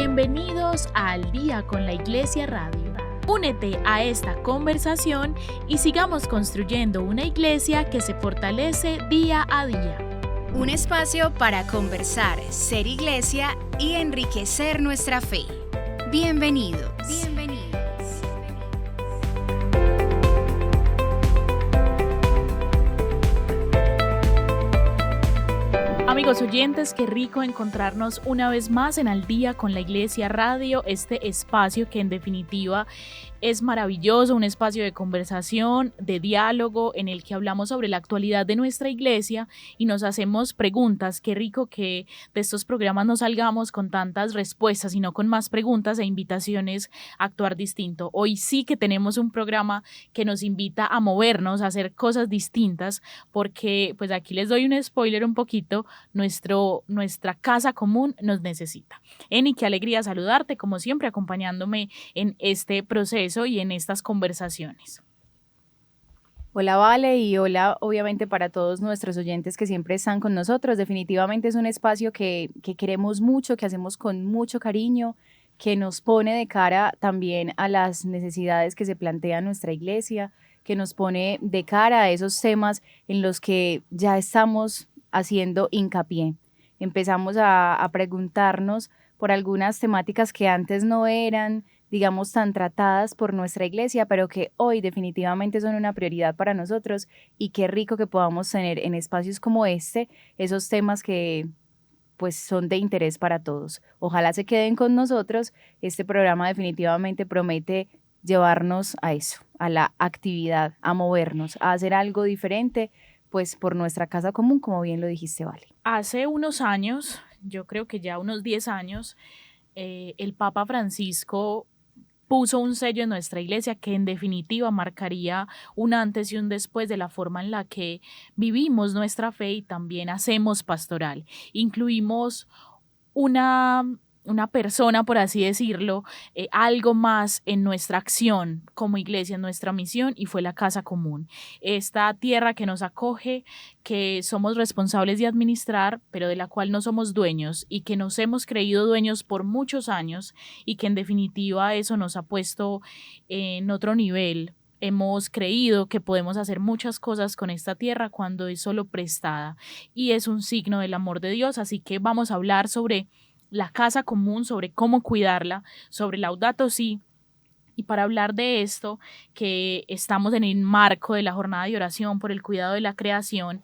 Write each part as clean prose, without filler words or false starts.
Bienvenidos a Al Día con la Iglesia Radio. Únete a esta conversación y sigamos construyendo una iglesia que se fortalece día a día. Un espacio para conversar, ser iglesia y enriquecer nuestra fe. Bienvenidos. Amigos oyentes, qué rico encontrarnos una vez más en Al Día con la Iglesia Radio, este espacio que en definitiva es maravilloso, un espacio de conversación, de diálogo, en el que hablamos sobre la actualidad de nuestra iglesia y nos hacemos preguntas. Qué rico que de estos programas no salgamos con tantas respuestas, sino con más preguntas e invitaciones a actuar distinto. Hoy sí que tenemos un programa que nos invita a movernos, a hacer cosas distintas, porque pues aquí les doy un spoiler un poquito, nuestra casa común nos necesita. Eni, qué alegría saludarte, como siempre, acompañándome en este proceso y en estas conversaciones. Hola Vale y hola obviamente para todos nuestros oyentes que siempre están con nosotros. Definitivamente es un espacio que queremos mucho, que hacemos con mucho cariño, que nos pone de cara también a las necesidades que se plantea en nuestra iglesia, que nos pone de cara a esos temas en los que ya estamos haciendo hincapié. Empezamos a preguntarnos por algunas temáticas que antes no eran, digamos, tan tratadas por nuestra iglesia, pero que hoy definitivamente son una prioridad para nosotros, y qué rico que podamos tener en espacios como este esos temas que pues son de interés para todos. Ojalá se queden con nosotros. Este programa definitivamente promete llevarnos a eso, a la actividad, a movernos, a hacer algo diferente, pues por nuestra casa común, como bien lo dijiste, Vale. Hace unos años, yo creo que ya unos 10 años, el Papa Francisco puso un sello en nuestra iglesia que en definitiva marcaría un antes y un después de la forma en la que vivimos nuestra fe y también hacemos pastoral. Incluimos una persona, por así decirlo, algo más en nuestra acción como iglesia, en nuestra misión, y fue la casa común. Esta tierra que nos acoge, que somos responsables de administrar, pero de la cual no somos dueños y que nos hemos creído dueños por muchos años, y que en definitiva eso nos ha puesto en otro nivel. Hemos creído que podemos hacer muchas cosas con esta tierra cuando es solo prestada y es un signo del amor de Dios. Así que vamos a hablar sobre la casa común, sobre cómo cuidarla, sobre Laudato Si. Y para hablar de esto, que estamos en el marco de la jornada de oración por el cuidado de la creación,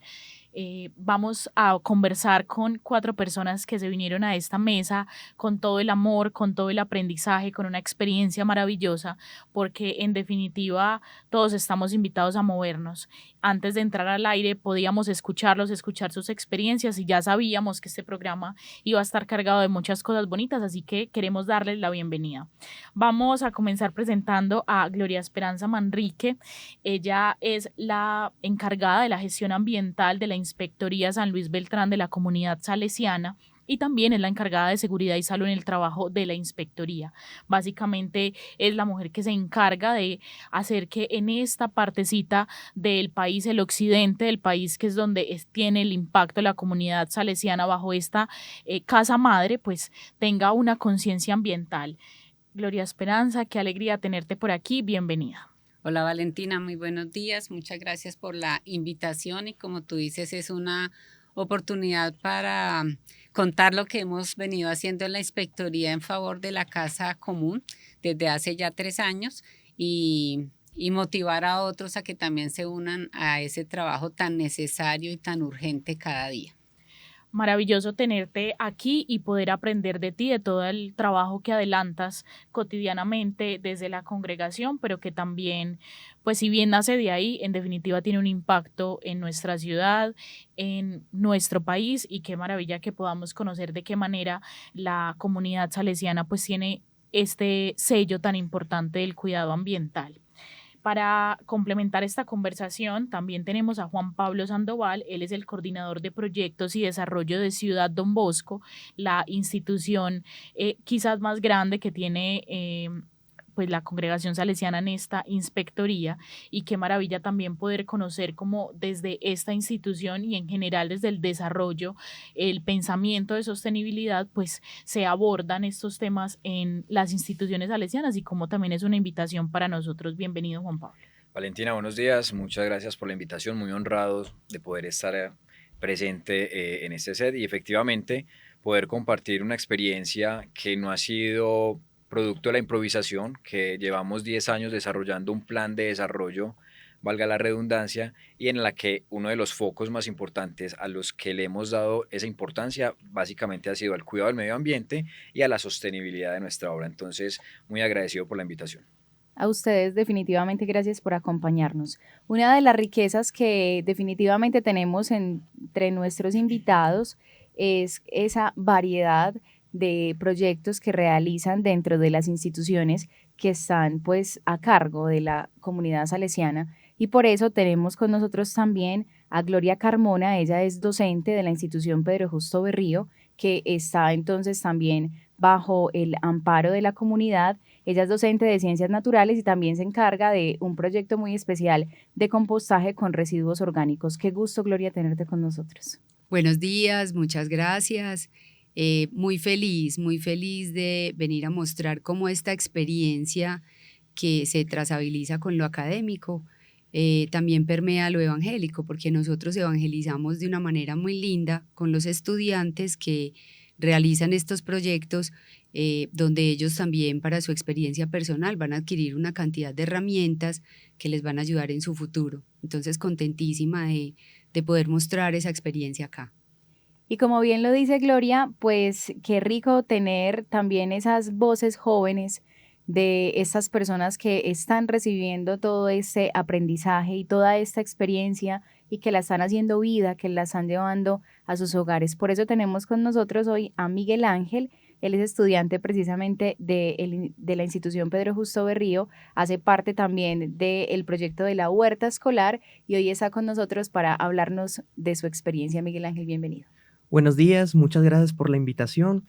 vamos a conversar con 4 personas que se vinieron a esta mesa con todo el amor, con todo el aprendizaje, con una experiencia maravillosa, porque en definitiva todos estamos invitados a movernos. Antes de entrar al aire podíamos escucharlos, escuchar sus experiencias, y ya sabíamos que este programa iba a estar cargado de muchas cosas bonitas, así que queremos darles la bienvenida. Vamos a comenzar presentando a Gloria Esperanza Manrique. Ella es la encargada de la gestión ambiental de la Inspectoría San Luis Beltrán de la Comunidad Salesiana, y también es la encargada de seguridad y salud en el trabajo de la inspectoría. Básicamente es la mujer que se encarga de hacer que en esta partecita del país, el occidente del país, que es donde tiene el impacto la comunidad salesiana bajo esta casa madre, pues tenga una conciencia ambiental. Gloria Esperanza, qué alegría tenerte por aquí, bienvenida. Hola Valentina, muy buenos días, muchas gracias por la invitación, y como tú dices es una oportunidad para contar lo que hemos venido haciendo en la inspectoría en favor de la casa común desde hace ya 3 años, y motivar a otros a que también se unan a ese trabajo tan necesario y tan urgente cada día. Maravilloso tenerte aquí y poder aprender de ti, de todo el trabajo que adelantas cotidianamente desde la congregación, pero que también, pues si bien nace de ahí, en definitiva tiene un impacto en nuestra ciudad, en nuestro país, y qué maravilla que podamos conocer de qué manera la comunidad salesiana pues tiene este sello tan importante del cuidado ambiental. Para complementar esta conversación, también tenemos a Juan Pablo Sandoval. Él es el coordinador de proyectos y desarrollo de Ciudad Don Bosco, la institución quizás más grande que tiene pues la Congregación Salesiana en esta inspectoría, y qué maravilla también poder conocer cómo desde esta institución y en general desde el desarrollo, el pensamiento de sostenibilidad, pues se abordan estos temas en las instituciones salesianas, y como también es una invitación para nosotros. Bienvenido, Juan Pablo. Valentina, buenos días, muchas gracias por la invitación, muy honrado de poder estar presente en este set y efectivamente poder compartir una experiencia que no ha sido producto de la improvisación, que llevamos 10 años desarrollando un plan de desarrollo, valga la redundancia, y en la que uno de los focos más importantes a los que le hemos dado esa importancia básicamente ha sido al cuidado del medio ambiente y a la sostenibilidad de nuestra obra. Entonces, muy agradecido por la invitación. A ustedes definitivamente gracias por acompañarnos. Una de las riquezas que definitivamente tenemos entre nuestros invitados es esa variedad de proyectos que realizan dentro de las instituciones que están pues a cargo de la comunidad salesiana, y por eso tenemos con nosotros también a Gloria Carmona. Ella es docente de la institución Pedro Justo Berrío, que está entonces también bajo el amparo de la comunidad. Ella es docente de Ciencias Naturales y también se encarga de un proyecto muy especial de compostaje con residuos orgánicos. Qué gusto, Gloria, tenerte con nosotros. Buenos días, muchas gracias. Muy feliz de venir a mostrar cómo esta experiencia que se trazabiliza con lo académico también permea lo evangélico, porque nosotros evangelizamos de una manera muy linda con los estudiantes que realizan estos proyectos, donde ellos también para su experiencia personal van a adquirir una cantidad de herramientas que les van a ayudar en su futuro. Entonces, contentísima de poder mostrar esa experiencia acá. Y como bien lo dice Gloria, pues qué rico tener también esas voces jóvenes de estas personas que están recibiendo todo este aprendizaje y toda esta experiencia y que la están haciendo vida, que la están llevando a sus hogares. Por eso tenemos con nosotros hoy a Miguel Ángel. Él es estudiante precisamente de la institución Pedro Justo Berrío, hace parte también del proyecto de la huerta escolar y hoy está con nosotros para hablarnos de su experiencia. Miguel Ángel, bienvenido. Buenos días, muchas gracias por la invitación.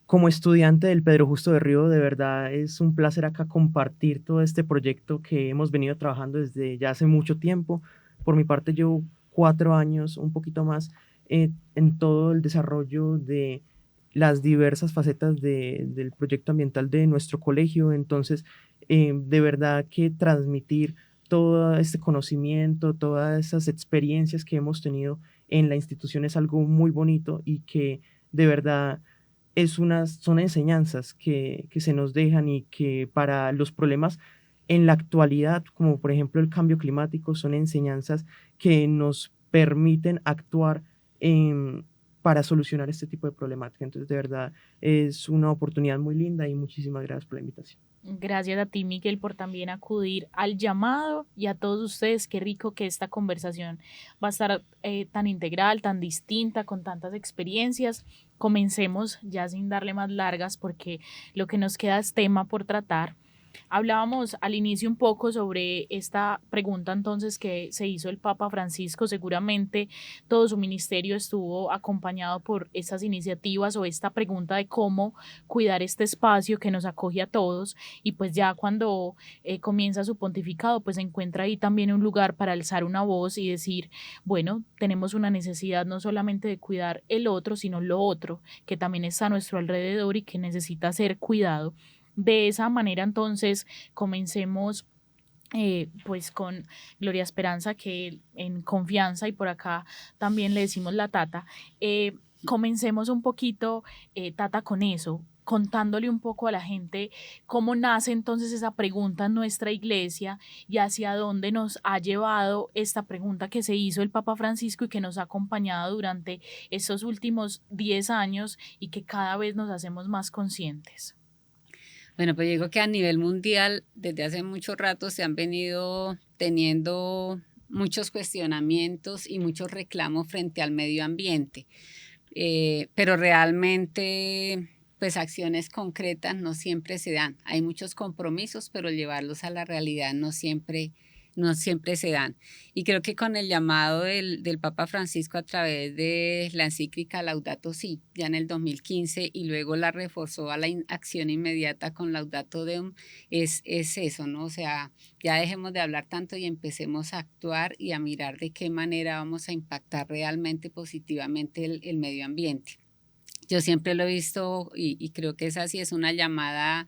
Como estudiante del Pedro Justo Berrío, de verdad es un placer acá compartir todo este proyecto que hemos venido trabajando desde ya hace mucho tiempo. Por mi parte, llevo 4 años, un poquito más, en todo el desarrollo de las diversas facetas del proyecto ambiental de nuestro colegio. Entonces, de verdad que transmitir todo este conocimiento, todas esas experiencias que hemos tenido en la institución es algo muy bonito y que de verdad son enseñanzas que se nos dejan y que para los problemas en la actualidad, como por ejemplo el cambio climático, son enseñanzas que nos permiten actuar para solucionar este tipo de problemática. Entonces, de verdad, es una oportunidad muy linda y muchísimas gracias por la invitación. Gracias a ti, Miguel, por también acudir al llamado, y a todos ustedes. Qué rico que esta conversación va a estar tan integral, tan distinta, con tantas experiencias. Comencemos ya sin darle más largas, porque lo que nos queda es tema por tratar. Hablábamos al inicio un poco sobre esta pregunta entonces que se hizo el Papa Francisco. Seguramente todo su ministerio estuvo acompañado por estas iniciativas o esta pregunta de cómo cuidar este espacio que nos acoge a todos, y pues ya cuando comienza su pontificado pues encuentra ahí también un lugar para alzar una voz y decir, bueno, tenemos una necesidad no solamente de cuidar el otro, sino lo otro que también está a nuestro alrededor y que necesita ser cuidado. De esa manera, entonces, comencemos pues con Gloria Esperanza, que en confianza, y por acá también le decimos la Tata. Comencemos un poquito, Tata, con eso, contándole un poco a la gente cómo nace entonces esa pregunta en nuestra iglesia y hacia dónde nos ha llevado esta pregunta que se hizo el Papa Francisco y que nos ha acompañado durante estos últimos 10 años y que cada vez nos hacemos más conscientes. Bueno, pues yo digo que a nivel mundial desde hace mucho rato se han venido teniendo muchos cuestionamientos y muchos reclamos frente al medio ambiente, pero realmente pues acciones concretas no siempre se dan. Hay muchos compromisos, pero llevarlos a la realidad no siempre no siempre se dan. Y creo que con el llamado del Papa Francisco a través de la encíclica Laudato Si, ya en el 2015, y luego la reforzó a la acción inmediata con Laudato Deum, es eso, ¿no? O sea, ya dejemos de hablar tanto y empecemos a actuar y a mirar de qué manera vamos a impactar realmente positivamente el medio ambiente. Yo siempre lo he visto y creo que es así, es una llamada.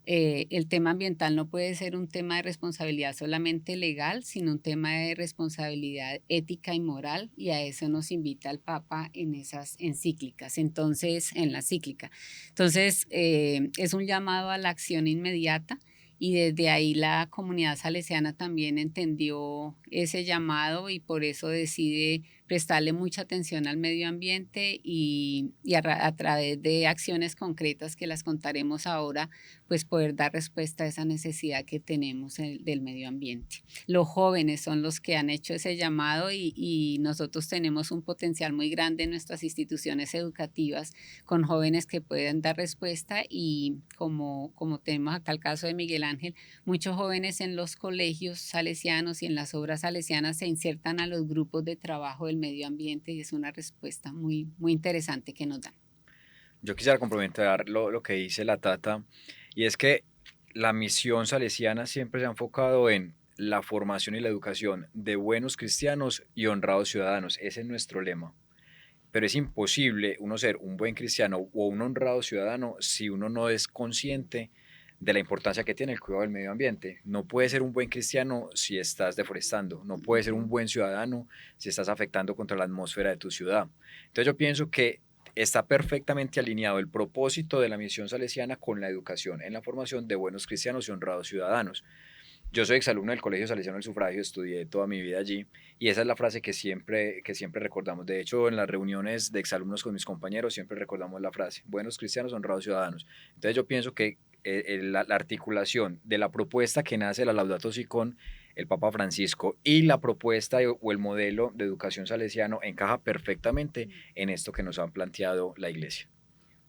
El tema ambiental no puede ser un tema de responsabilidad solamente legal, sino un tema de responsabilidad ética y moral, y a eso nos invita el Papa en esas encíclicas, entonces, en la cíclica. Entonces, es un llamado a la acción inmediata, y desde ahí la comunidad salesiana también entendió ese llamado y por eso decide prestarle mucha atención al medio ambiente y a través de acciones concretas que las contaremos ahora, pues poder dar respuesta a esa necesidad que tenemos del medio ambiente. Los jóvenes son los que han hecho ese llamado y nosotros tenemos un potencial muy grande en nuestras instituciones educativas con jóvenes que pueden dar respuesta y como tenemos acá el caso de Miguel Ángel, muchos jóvenes en los colegios salesianos y en las obras salesianas se insertan a los grupos de trabajo del medio ambiente y es una respuesta muy, muy interesante que nos dan. Yo quisiera complementar lo que dice la Tata, y es que la misión salesiana siempre se ha enfocado en la formación y la educación de buenos cristianos y honrados ciudadanos. Ese es nuestro lema. Pero es imposible uno ser un buen cristiano o un honrado ciudadano si uno no es consciente de la importancia que tiene el cuidado del medio ambiente. No puedes ser un buen cristiano si estás deforestando, no puedes ser un buen ciudadano si estás afectando contra la atmósfera de tu ciudad. Entonces yo pienso que está perfectamente alineado el propósito de la misión salesiana con la educación en la formación de buenos cristianos y honrados ciudadanos. Yo soy exalumno del Colegio Salesiano del Sufragio, estudié toda mi vida allí y esa es la frase que siempre recordamos. De hecho, en las reuniones de exalumnos con mis compañeros siempre recordamos la frase, buenos cristianos, honrados ciudadanos. Entonces yo pienso que la articulación de la propuesta que nace de la Laudato Si con el Papa Francisco y la propuesta o el modelo de educación salesiano encaja perfectamente en esto que nos ha planteado la Iglesia.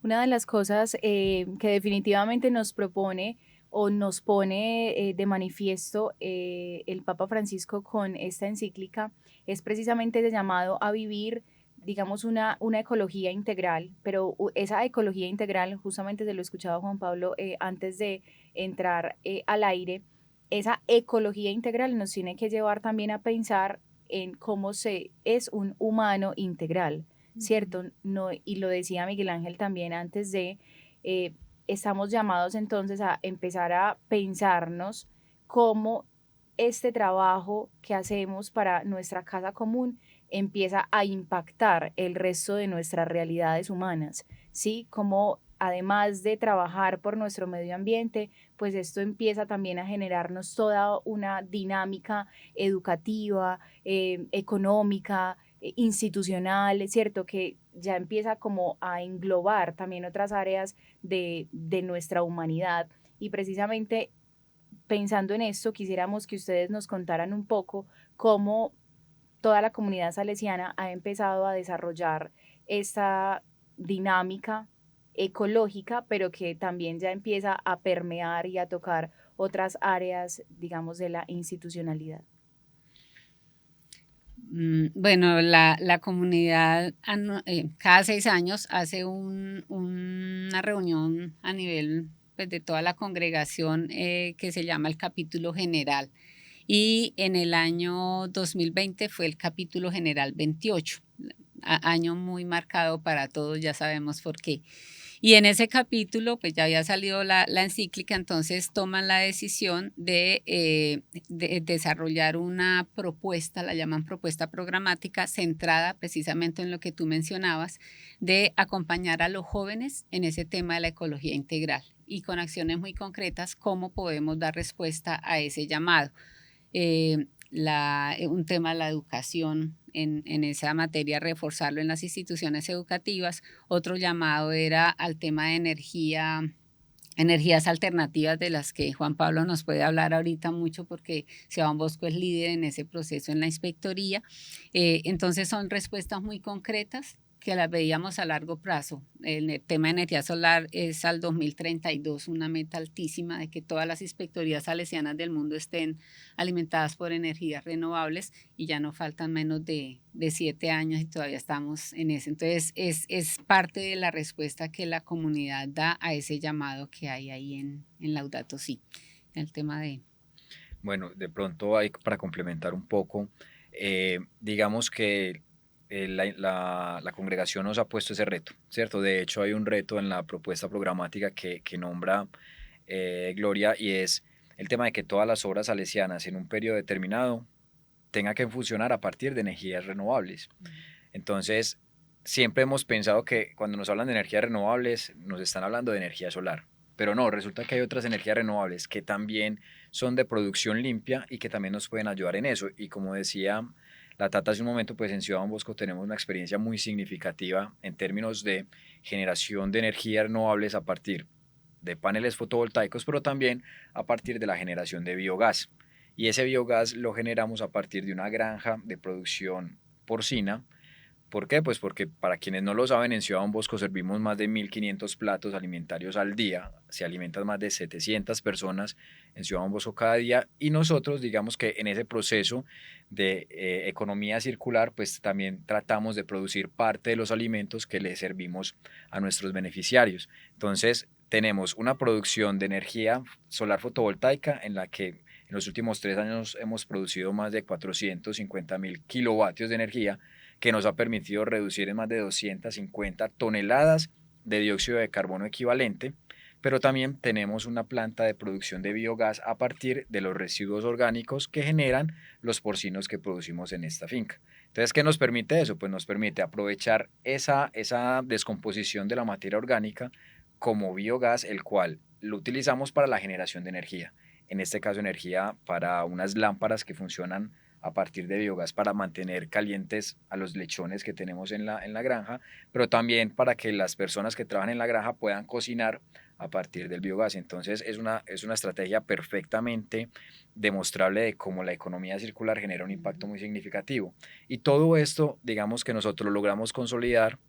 Una de las cosas que definitivamente nos propone o nos pone de manifiesto el Papa Francisco con esta encíclica es precisamente el llamado a vivir, digamos, una ecología integral, pero esa ecología integral, justamente se lo escuchaba Juan Pablo antes de entrar al aire, esa ecología integral nos tiene que llevar también a pensar en cómo es un humano integral, ¿cierto? No, y lo decía Miguel Ángel también antes de, estamos llamados entonces a empezar a pensarnos cómo este trabajo que hacemos para nuestra casa común empieza a impactar el resto de nuestras realidades humanas, ¿sí? Como además de trabajar por nuestro medio ambiente, pues esto empieza también a generarnos toda una dinámica educativa, económica, institucional, es cierto que ya empieza como a englobar también otras áreas de nuestra humanidad y precisamente pensando en esto quisiéramos que ustedes nos contaran un poco cómo toda la comunidad salesiana ha empezado a desarrollar esta dinámica ecológica, pero que también ya empieza a permear y a tocar otras áreas, digamos, de la institucionalidad. Bueno, la comunidad cada 6 años hace una reunión a nivel pues, de toda la congregación que se llama el capítulo general. Y en el año 2020 fue el capítulo general 28, año muy marcado para todos, ya sabemos por qué. Y en ese capítulo, pues ya había salido la encíclica, entonces toman la decisión de desarrollar una propuesta, la llaman propuesta programática, centrada precisamente en lo que tú mencionabas, de acompañar a los jóvenes en ese tema de la ecología integral y con acciones muy concretas, cómo podemos dar respuesta a ese llamado. Un tema de la educación en esa materia, reforzarlo en las instituciones educativas. Otro llamado era al tema de energías alternativas de las que Juan Pablo nos puede hablar ahorita mucho porque Sion Bosco es líder en ese proceso en la inspectoría. Entonces son respuestas muy concretas que las veíamos a largo plazo. El tema de energía solar es al 2032 una meta altísima de que todas las inspectorías salesianas del mundo estén alimentadas por energías renovables y ya no faltan menos de 7 años y todavía estamos en eso. Entonces es parte de la respuesta que la comunidad da a ese llamado que hay ahí en Laudato Si, el tema de... Bueno, de pronto hay para complementar un poco, digamos que la congregación nos ha puesto ese reto, ¿cierto? De hecho, hay un reto en la propuesta programática que nombra Gloria, y es el tema de que todas las obras salesianas en un periodo determinado tengan que funcionar a partir de energías renovables. Entonces, siempre hemos pensado que cuando nos hablan de energías renovables, nos están hablando de energía solar. Pero no, resulta que hay otras energías renovables que también son de producción limpia y que también nos pueden ayudar en eso. Y como decía la Tata hace un momento, pues en Ciudad Don Bosco tenemos una experiencia muy significativa en términos de generación de energías renovables a partir de paneles fotovoltaicos, pero también a partir de la generación de biogás. Y ese biogás lo generamos a partir de una granja de producción porcina. ¿Por qué? Pues porque, para quienes no lo saben, en Ciudad Don Bosco servimos más de 1.500 platos alimentarios al día, se alimentan más de 700 personas en Ciudad Don Bosco cada día, y nosotros, digamos que en ese proceso de economía circular, pues también tratamos de producir parte de los alimentos que le servimos a nuestros beneficiarios. Entonces, tenemos una producción de energía solar fotovoltaica en la que en los últimos 3 años hemos producido más de 450.000 kilovatios de energía, que nos ha permitido reducir en más de 250 toneladas de dióxido de carbono equivalente, pero también tenemos una planta de producción de biogás a partir de los residuos orgánicos que generan los porcinos que producimos en esta finca. Entonces, ¿qué nos permite eso? Pues nos permite aprovechar esa descomposición de la materia orgánica como biogás, el cual lo utilizamos para la generación de energía. En este caso, energía para unas lámparas que funcionan a partir de biogás para mantener calientes a los lechones que tenemos en la granja, pero también para que las personas que trabajan en la granja puedan cocinar a partir del biogás. Entonces es una estrategia perfectamente demostrable de cómo la economía circular genera un impacto muy significativo. Y todo esto, digamos que nosotros lo logramos consolidar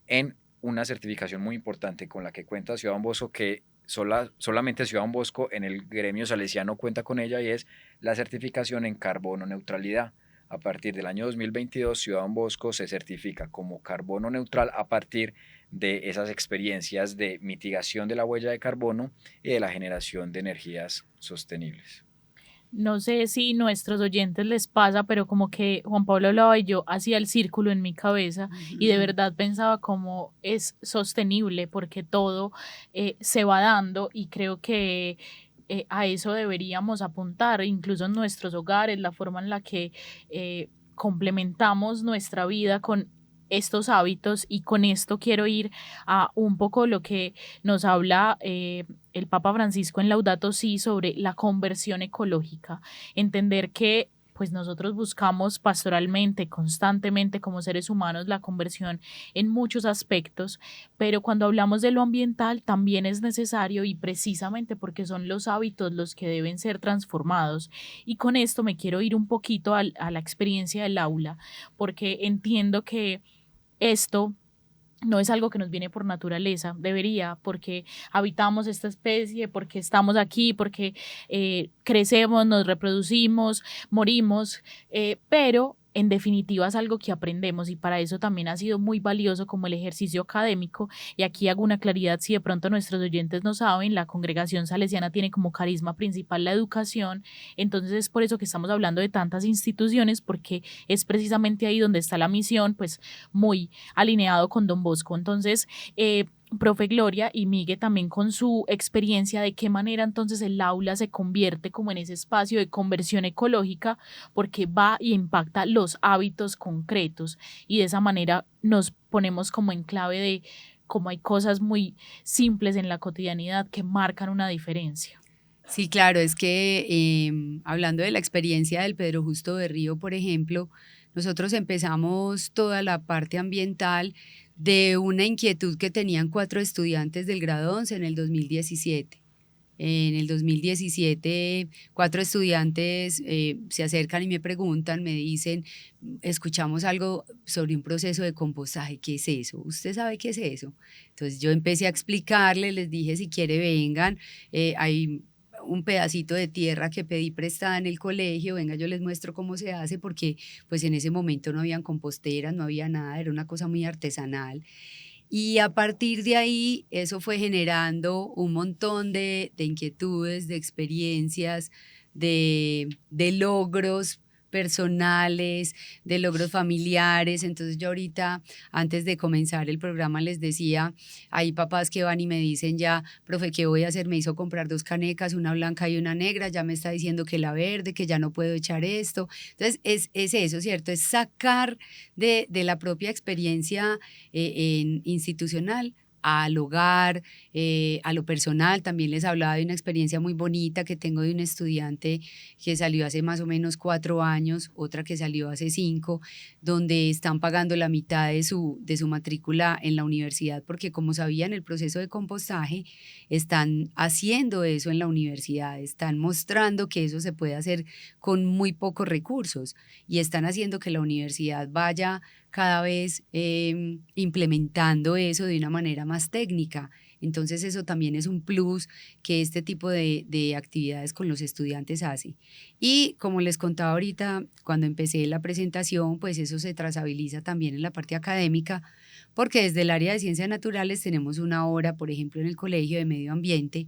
en una certificación muy importante con la que cuenta Ciudad Don Bosco, que solamente Ciudad Don Bosco en el gremio salesiano cuenta con ella, y es la certificación en carbono neutralidad. A partir del año 2022, Ciudad Don Bosco se certifica como carbono neutral a partir de esas experiencias de mitigación de la huella de carbono y de la generación de energías sostenibles. No sé si nuestros oyentes les pasa, pero como que Juan Pablo hablaba y yo hacía el círculo en mi cabeza y de verdad pensaba cómo es sostenible, porque todo se va dando, y creo que a eso deberíamos apuntar, incluso en nuestros hogares, la forma en la que complementamos nuestra vida con estos hábitos. Y con esto quiero ir a un poco lo que nos habla el Papa Francisco en Laudato Si sobre la conversión ecológica. Entender que pues nosotros buscamos pastoralmente, constantemente como seres humanos, la conversión en muchos aspectos, pero cuando hablamos de lo ambiental también es necesario, y precisamente porque son los hábitos los que deben ser transformados. Y con esto me quiero ir un poquito a la experiencia del aula, porque entiendo que esto no es algo que nos viene por naturaleza, debería, porque habitamos esta especie, porque estamos aquí, porque crecemos, nos reproducimos, morimos, pero en definitiva es algo que aprendemos, y para eso también ha sido muy valioso como el ejercicio académico. Y aquí hago una claridad, si de pronto nuestros oyentes no saben, la congregación salesiana tiene como carisma principal la educación, entonces es por eso que estamos hablando de tantas instituciones, porque es precisamente ahí donde está la misión, pues muy alineado con Don Bosco. Entonces, profe Gloria y Migue, también con su experiencia, de qué manera entonces el aula se convierte como en ese espacio de conversión ecológica, porque va y impacta los hábitos concretos, y de esa manera nos ponemos como en clave de cómo hay cosas muy simples en la cotidianidad que marcan una diferencia. Sí, claro, es que hablando de la experiencia del Pedro Justo de Río, por ejemplo, nosotros empezamos toda la parte ambiental de una inquietud que tenían 4 estudiantes del grado 11 en el 2017. En el 2017, 4 estudiantes se acercan y me preguntan, me dicen, escuchamos algo sobre un proceso de compostaje, ¿qué es eso? ¿Usted sabe qué es eso? Entonces yo empecé a explicarle, les dije, si quiere vengan, hay un pedacito de tierra que pedí prestada en el colegio, venga, yo les muestro cómo se hace, porque pues en ese momento no habían composteras, no había nada, era una cosa muy artesanal. Y a partir de ahí, eso fue generando un montón de inquietudes, de experiencias, de logros personales, de logros familiares. Entonces yo ahorita, antes de comenzar el programa, les decía, hay papás que van y me dicen ya, profe, ¿qué voy a hacer? Me hizo comprar 2 canecas, una blanca y una negra, ya me está diciendo que la verde, que ya no puedo echar esto. Entonces es eso, ¿cierto? Es sacar de la propia experiencia institucional al hogar, a lo personal. También les hablaba de una experiencia muy bonita que tengo de un estudiante que salió hace más o menos 4 años, otra que salió hace 5, donde están pagando la mitad de su matrícula en la universidad, porque como sabían, el proceso de compostaje están haciendo eso en la universidad, están mostrando que eso se puede hacer con muy pocos recursos y están haciendo que la universidad vaya cada vez implementando eso de una manera más técnica. Entonces eso también es un plus que este tipo de actividades con los estudiantes hace. Y como les contaba ahorita, cuando empecé la presentación, pues eso se trazabiliza también en la parte académica, porque desde el área de ciencias naturales tenemos una hora, por ejemplo, en el colegio de medio ambiente,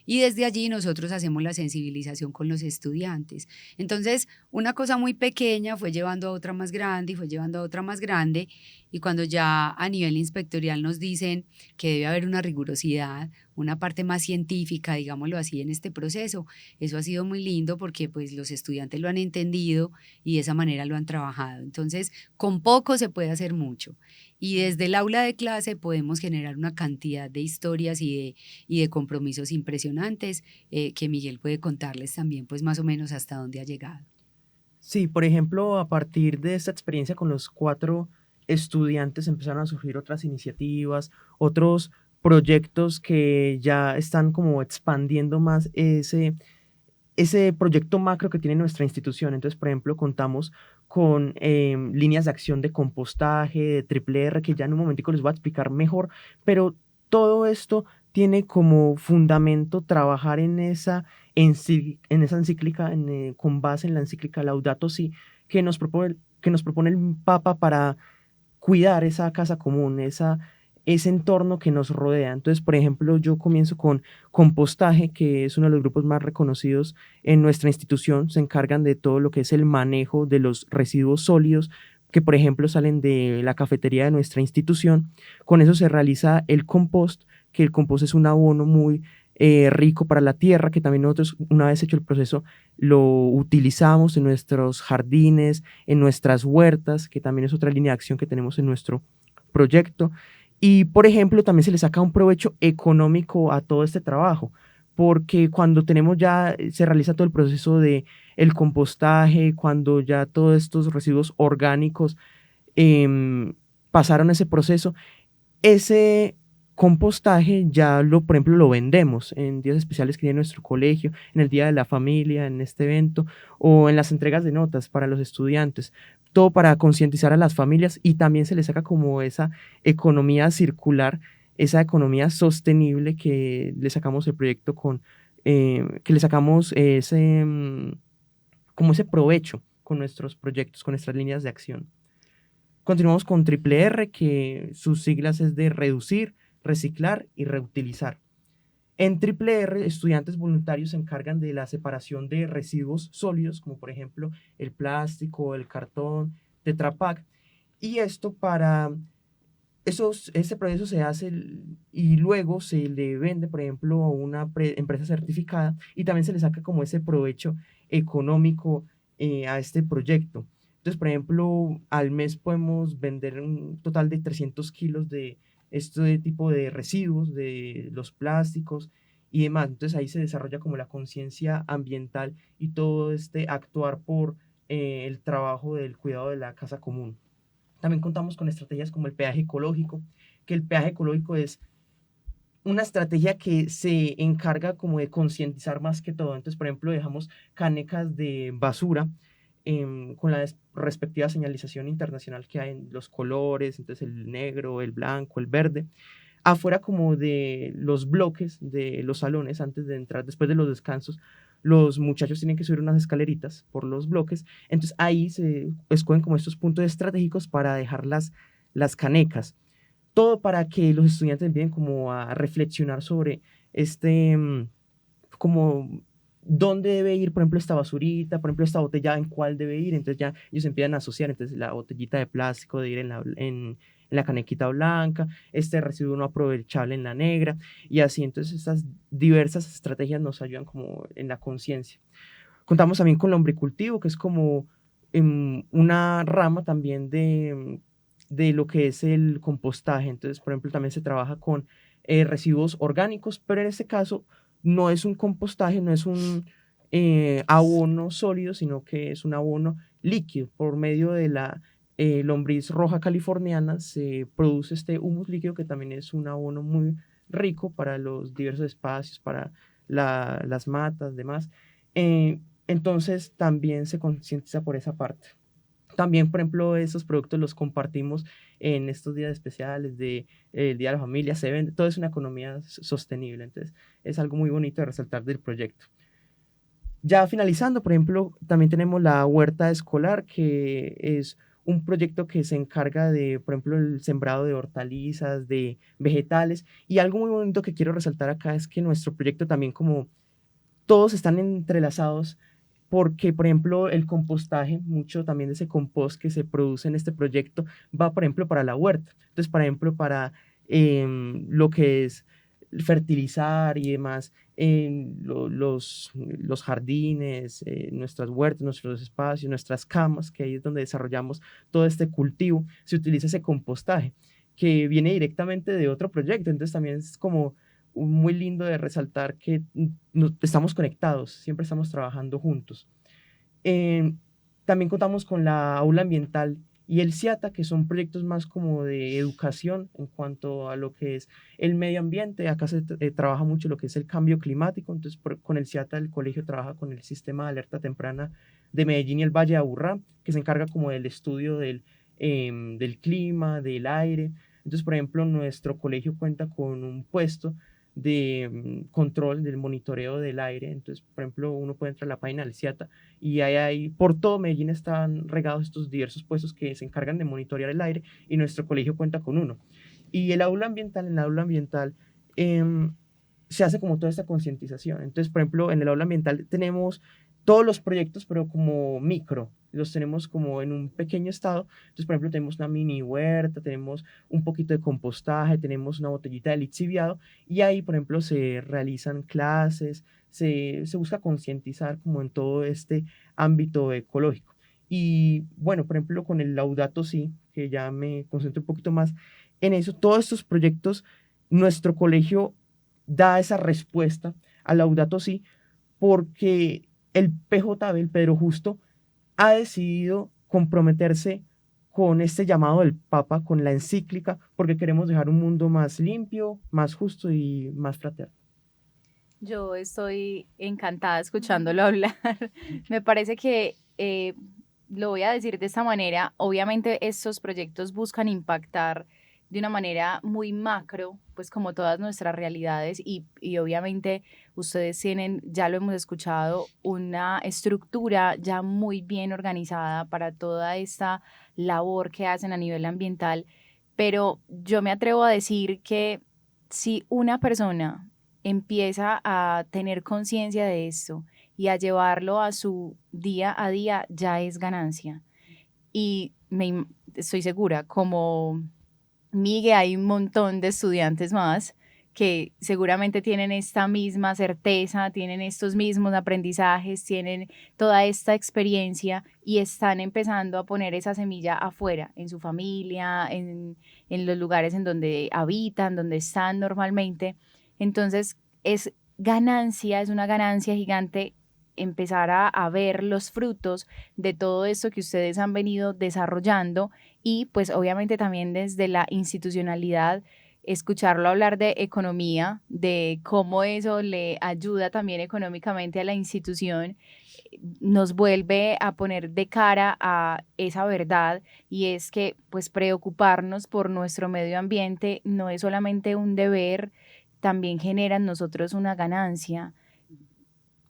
y desde allí nosotros hacemos la sensibilización con los estudiantes. Entonces, una cosa muy pequeña fue llevando a otra más grande y fue llevando a otra más grande. Y cuando ya a nivel inspectorial nos dicen que debe haber una rigurosidad, una parte más científica, digámoslo así, en este proceso, eso ha sido muy lindo porque pues los estudiantes lo han entendido y de esa manera lo han trabajado. Entonces, con poco se puede hacer mucho. Y desde el aula de clase podemos generar una cantidad de historias y de compromisos impresionantes que Miguel puede contarles también, pues más o menos hasta dónde ha llegado. Sí, por ejemplo, a partir de esta experiencia con los 4 estudiantes empezaron a surgir otras iniciativas, otros proyectos que ya están como expandiendo más ese proyecto macro que tiene nuestra institución. Entonces, por ejemplo, contamos con líneas de acción de compostaje, de triple R, que ya en un momentico les voy a explicar mejor, pero todo esto tiene como fundamento trabajar en esa encíclica, con base en la encíclica Laudato Si, que nos propone el Papa para cuidar esa casa común, ese entorno que nos rodea. Entonces, por ejemplo, yo comienzo con compostaje, que es uno de los grupos más reconocidos en nuestra institución. Se encargan de todo lo que es el manejo de los residuos sólidos que, por ejemplo, salen de la cafetería de nuestra institución. Con eso se realiza el compost, que el compost es un abono muy rico para la tierra, que también nosotros, una vez hecho el proceso, lo utilizamos en nuestros jardines, en nuestras huertas, que también es otra línea de acción que tenemos en nuestro proyecto. Y, por ejemplo, también se le saca un provecho económico a todo este trabajo, porque cuando tenemos ya, se realiza todo el proceso de el compostaje, cuando ya todos estos residuos orgánicos pasaron ese proceso, ese compostaje ya por ejemplo, lo vendemos en días especiales que tiene nuestro colegio, en el Día de la Familia, en este evento, o en las entregas de notas para los estudiantes. Todo para concientizar a las familias y también se les saca como esa economía circular, esa economía sostenible que le sacamos el proyecto que le sacamos como ese provecho con nuestros proyectos, con nuestras líneas de acción. Continuamos con triple R, que sus siglas es de reducir, reciclar y reutilizar. En triple R, estudiantes voluntarios se encargan de la separación de residuos sólidos, como por ejemplo el plástico, el cartón, Tetra Pak, y esto este proceso se hace y luego se le vende, por ejemplo, a una empresa certificada y también se le saca como ese provecho económico a este proyecto. Entonces, por ejemplo, al mes podemos vender un total de 300 kilos de este tipo de residuos, de los plásticos y demás. Entonces ahí se desarrolla como la conciencia ambiental y todo este actuar por el trabajo del cuidado de la casa común. También contamos con estrategias como el peaje ecológico, que el peaje ecológico es una estrategia que se encarga como de concientizar más que todo. Entonces, por ejemplo, dejamos canecas de basura con la respectiva señalización internacional que hay en los colores, entonces el negro, el blanco, el verde, afuera como de los bloques de los salones antes de entrar, después de los descansos. Los muchachos tienen que subir unas escaleritas por los bloques, entonces ahí se escogen como estos puntos estratégicos para dejar las canecas. Todo para que los estudiantes empiecen como a reflexionar sobre como dónde debe ir, por ejemplo, esta basurita, por ejemplo, esta botella, en cuál debe ir. Entonces ya ellos empiezan a asociar, entonces la botellita de plástico de ir en la canequita blanca, este residuo no aprovechable en la negra, y así. Entonces estas diversas estrategias nos ayudan como en la conciencia. Contamos también con lombricultivo, que es como una rama también de lo que es el compostaje. Entonces, por ejemplo, también se trabaja con residuos orgánicos, pero en este caso no es un compostaje, no es un abono sólido, sino que es un abono líquido. Por medio de la lombriz roja californiana se produce este humus líquido, que también es un abono muy rico para los diversos espacios, para las matas, demás. Entonces también se concientiza por esa parte. También, por ejemplo, esos productos los compartimos en estos días especiales de el Día de la Familia, se vende, todo es una economía sostenible. Entonces es algo muy bonito de resaltar del proyecto. Ya finalizando, por ejemplo, también tenemos la huerta escolar, que es un proyecto que se encarga de, por ejemplo, el sembrado de hortalizas, de vegetales, y algo muy bonito que quiero resaltar acá es que nuestro proyecto también, como todos están entrelazados, porque, por ejemplo, el compostaje, mucho también de ese compost que se produce en este proyecto va, por ejemplo, para la huerta. Entonces, por ejemplo, para lo que es fertilizar y demás, los jardines, nuestras huertas, nuestros espacios, nuestras camas, que ahí es donde desarrollamos todo este cultivo, se utiliza ese compostaje que viene directamente de otro proyecto. Entonces, también es como muy lindo de resaltar que estamos conectados, siempre estamos trabajando juntos. También contamos con la aula ambiental y el CIATA, que son proyectos más como de educación en cuanto a lo que es el medio ambiente. Acá se trabaja mucho lo que es el cambio climático. Entonces, con el CIATA el colegio trabaja con el sistema de alerta temprana de Medellín y el Valle de Aburrá, que se encarga como del estudio del clima, del aire. Entonces, por ejemplo, nuestro colegio cuenta con un puesto de control, del monitoreo del aire. Entonces, por ejemplo, uno puede entrar a la página del CIATA y ahí por todo Medellín están regados estos diversos puestos que se encargan de monitorear el aire, y nuestro colegio cuenta con uno. Y el aula ambiental, en el aula ambiental se hace como toda esta concientización. Entonces, por ejemplo, en el aula ambiental tenemos todos los proyectos, pero como micro, los tenemos como en un pequeño estado. Entonces, por ejemplo, tenemos una mini huerta, tenemos un poquito de compostaje, tenemos una botellita de lixiviado, y ahí, por ejemplo, se realizan clases, se busca concientizar como en todo este ámbito ecológico. Y bueno, por ejemplo, con el Laudato Si, que ya me concentro un poquito más en eso, todos estos proyectos, nuestro colegio da esa respuesta al Laudato Si, porque el PJB, el Pedro Justo, ha decidido comprometerse con este llamado del Papa, con la encíclica, porque queremos dejar un mundo más limpio, más justo y más fraterno. Yo estoy encantada escuchándolo hablar. Me parece que, lo voy a decir de esta manera, obviamente estos proyectos buscan impactar de una manera muy macro, pues como todas nuestras realidades, y obviamente ustedes tienen, ya lo hemos escuchado, una estructura ya muy bien organizada para toda esta labor que hacen a nivel ambiental, pero yo me atrevo a decir que si una persona empieza a tener conciencia de esto y a llevarlo a su día a día, ya es ganancia. Y estoy segura, como Migue, hay un montón de estudiantes más que seguramente tienen esta misma certeza, tienen estos mismos aprendizajes, tienen toda esta experiencia y están empezando a poner esa semilla afuera, en su familia, en los lugares en donde habitan, donde están normalmente. Entonces es una ganancia gigante empezar a ver los frutos de todo esto que ustedes han venido desarrollando, y pues obviamente también desde la institucionalidad escucharlo hablar de economía, de cómo eso le ayuda también económicamente a la institución, nos vuelve a poner de cara a esa verdad, y es que pues preocuparnos por nuestro medio ambiente no es solamente un deber, también genera en nosotros una ganancia.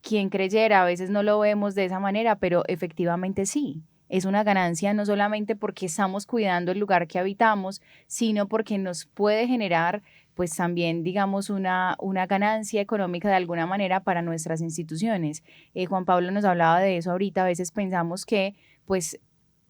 Quien creyera, a veces no lo vemos de esa manera, pero efectivamente sí. Es una ganancia no solamente porque estamos cuidando el lugar que habitamos, sino porque nos puede generar pues también, digamos, una ganancia económica de alguna manera para nuestras instituciones. Juan Pablo nos hablaba de eso ahorita. A veces pensamos que pues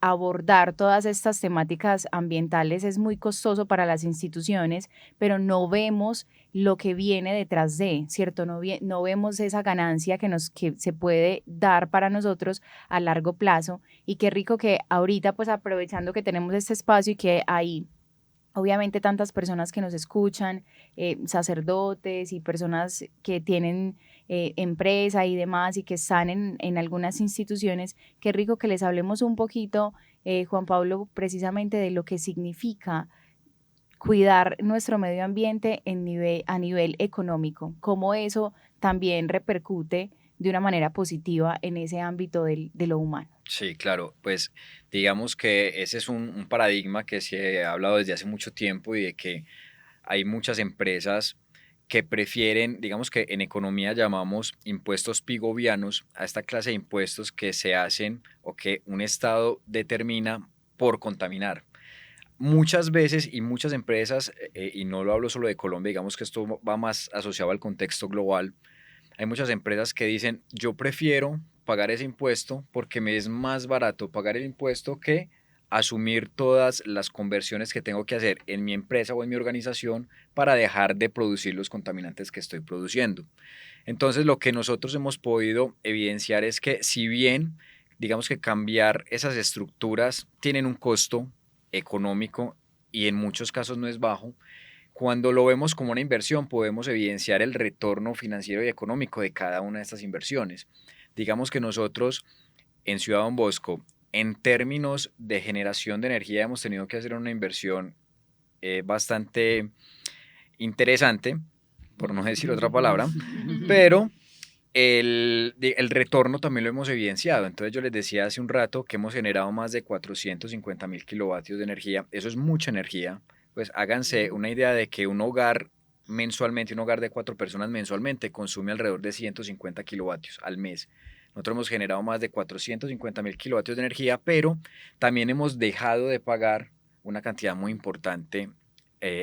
abordar todas estas temáticas ambientales es muy costoso para las instituciones, pero no vemos lo que viene detrás de, ¿cierto? No vemos esa ganancia que se puede dar para nosotros a largo plazo. Y qué rico que ahorita, pues aprovechando que tenemos este espacio y que hay obviamente tantas personas que nos escuchan, sacerdotes y personas que tienen empresa y demás y que están en algunas instituciones, qué rico que les hablemos un poquito, Juan Pablo, precisamente de lo que significa cuidar nuestro medio ambiente a nivel económico, cómo eso también repercute de una manera positiva en ese ámbito de lo humano. Sí, claro, pues digamos que ese es un paradigma que se ha hablado desde hace mucho tiempo y de que hay muchas empresas que prefieren, digamos que en economía llamamos impuestos pigovianos, a esta clase de impuestos que se hacen o que un estado determina por contaminar. Muchas veces y muchas empresas, y no lo hablo solo de Colombia, digamos que esto va más asociado al contexto global, hay muchas empresas que dicen, yo prefiero pagar ese impuesto porque me es más barato pagar el impuesto que asumir todas las conversiones que tengo que hacer en mi empresa o en mi organización para dejar de producir los contaminantes que estoy produciendo. Entonces, lo que nosotros hemos podido evidenciar es que si bien, digamos que cambiar esas estructuras tienen un costo económico y en muchos casos no es bajo, cuando lo vemos como una inversión, podemos evidenciar el retorno financiero y económico de cada una de estas inversiones. Digamos que nosotros en Ciudad Don Bosco, en términos de generación de energía, hemos tenido que hacer una inversión bastante interesante, por no decir otra palabra, pero el retorno también lo hemos evidenciado. Entonces yo les decía hace un rato que hemos generado más de 450.000 kilovatios de energía. Eso es mucha energía. Pues háganse una idea de que un hogar mensualmente, un hogar de 4 personas mensualmente consume alrededor de 150 kilovatios al mes. Nosotros hemos generado más de 450.000 kilovatios de energía, pero también hemos dejado de pagar una cantidad muy importante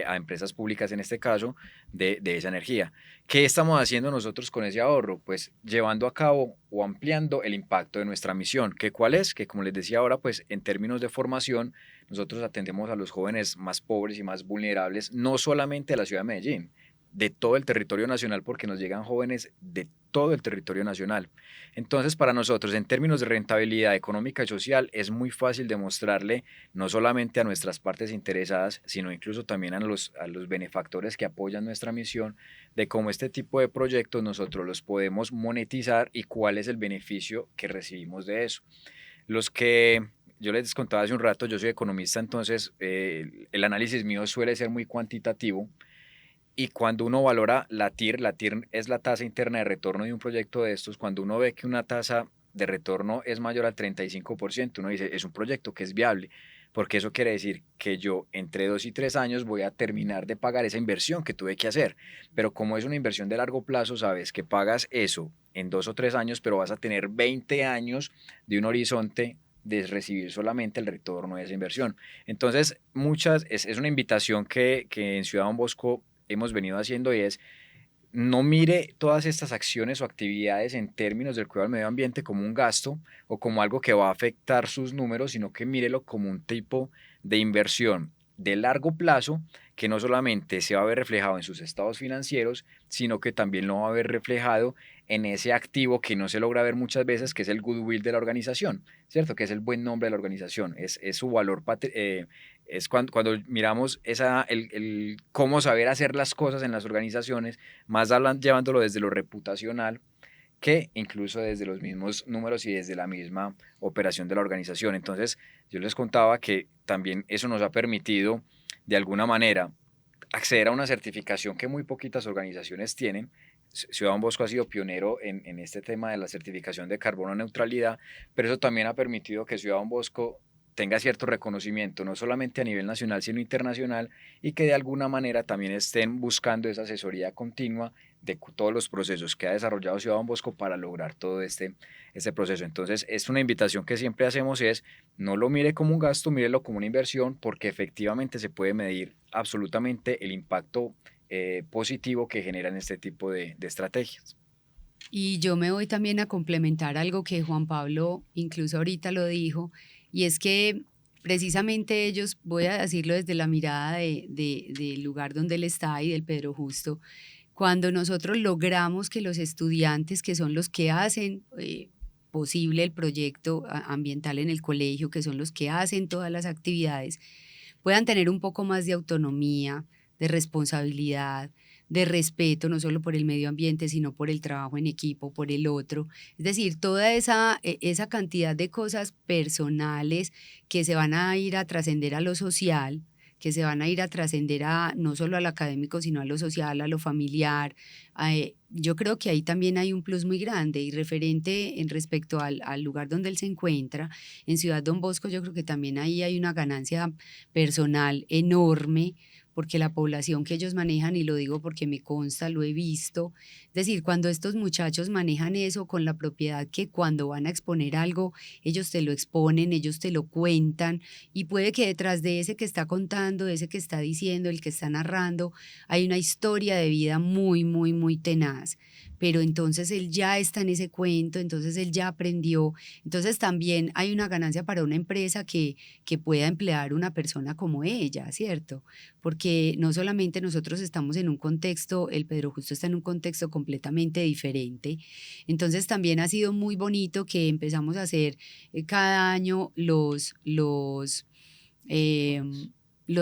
a empresas públicas, en este caso, de esa energía. ¿Qué estamos haciendo nosotros con ese ahorro? Pues llevando a cabo o ampliando el impacto de nuestra misión. ¿Qué cuál es? Que como les decía ahora, pues en términos de formación, nosotros atendemos a los jóvenes más pobres y más vulnerables, no solamente de la ciudad de Medellín, de todo el territorio nacional, porque nos llegan jóvenes de todo el territorio nacional. Entonces, para nosotros, en términos de rentabilidad económica y social, es muy fácil demostrarle no solamente a nuestras partes interesadas, sino incluso también a los benefactores que apoyan nuestra misión, de cómo este tipo de proyectos nosotros los podemos monetizar y cuál es el beneficio que recibimos de eso. Los que yo les contaba hace un rato, yo soy economista, entonces el análisis mío suele ser muy cuantitativo. Y cuando uno valora la TIR es la tasa interna de retorno de un proyecto de estos, cuando uno ve que una tasa de retorno es mayor al 35%, uno dice, es un proyecto que es viable, porque eso quiere decir que yo entre 2 y 3 años voy a terminar de pagar esa inversión que tuve que hacer. Pero como es una inversión de largo plazo, sabes que pagas eso en 2 o 3 años, pero vas a tener 20 años de un horizonte de recibir solamente el retorno de esa inversión. Entonces, es una invitación que en Ciudad Don Bosco hemos venido haciendo, y es no mire todas estas acciones o actividades en términos del cuidado del medio ambiente como un gasto o como algo que va a afectar sus números, sino que mírelo como un tipo de inversión de largo plazo que no solamente se va a ver reflejado en sus estados financieros, sino que también lo va a ver reflejado en ese activo que no se logra ver muchas veces, que es el goodwill de la organización, ¿cierto? Que es el buen nombre de la organización, es su valor es cuando miramos el cómo saber hacer las cosas en las organizaciones, más llevándolo desde lo reputacional que incluso desde los mismos números y desde la misma operación de la organización. Entonces, yo les contaba que también eso nos ha permitido, de alguna manera, acceder a una certificación que muy poquitas organizaciones tienen. Ciudad Don Bosco ha sido pionero en este tema de la certificación de carbono neutralidad, pero eso también ha permitido que Ciudad Don Bosco tenga cierto reconocimiento, no solamente a nivel nacional, sino internacional, y que de alguna manera también estén buscando esa asesoría continua de todos los procesos que ha desarrollado Ciudad Don Bosco para lograr todo este proceso. Entonces, es una invitación que siempre hacemos, es no lo mire como un gasto, mírelo como una inversión, porque efectivamente se puede medir absolutamente el impacto positivo que generan este tipo de estrategias. Y yo me voy también a complementar algo que Juan Pablo incluso ahorita lo dijo, y es que precisamente ellos, voy a decirlo desde la mirada del lugar donde él está y del Pedro Justo, cuando nosotros logramos que los estudiantes, que son los que hacen posible el proyecto ambiental en el colegio, que son los que hacen todas las actividades, puedan tener un poco más de autonomía, de responsabilidad, de respeto, no solo por el medio ambiente, sino por el trabajo en equipo, por el otro. Es decir, toda esa cantidad de cosas personales que se van a ir a trascender a lo social, que se van a ir a trascender a no solo a lo académico, sino a lo social, a lo familiar. Yo creo que ahí también hay un plus muy grande y referente en respecto al lugar donde él se encuentra, en Ciudad Don Bosco, yo creo que también ahí hay una ganancia personal enorme, porque la población que ellos manejan, y lo digo porque me consta, lo he visto, es decir, cuando estos muchachos manejan eso con la propiedad que cuando van a exponer algo, ellos te lo exponen, ellos te lo cuentan, y puede que detrás de ese que está contando, de ese que está diciendo, el que está narrando, hay una historia de vida muy, muy, muy tenaz. Pero entonces él ya está en ese cuento, entonces él ya aprendió, entonces también hay una ganancia para una empresa que pueda emplear una persona como ella, ¿cierto? Porque no solamente nosotros estamos en un contexto, el Pedro Justo está en un contexto completamente diferente, entonces también ha sido muy bonito que empezamos a hacer cada año los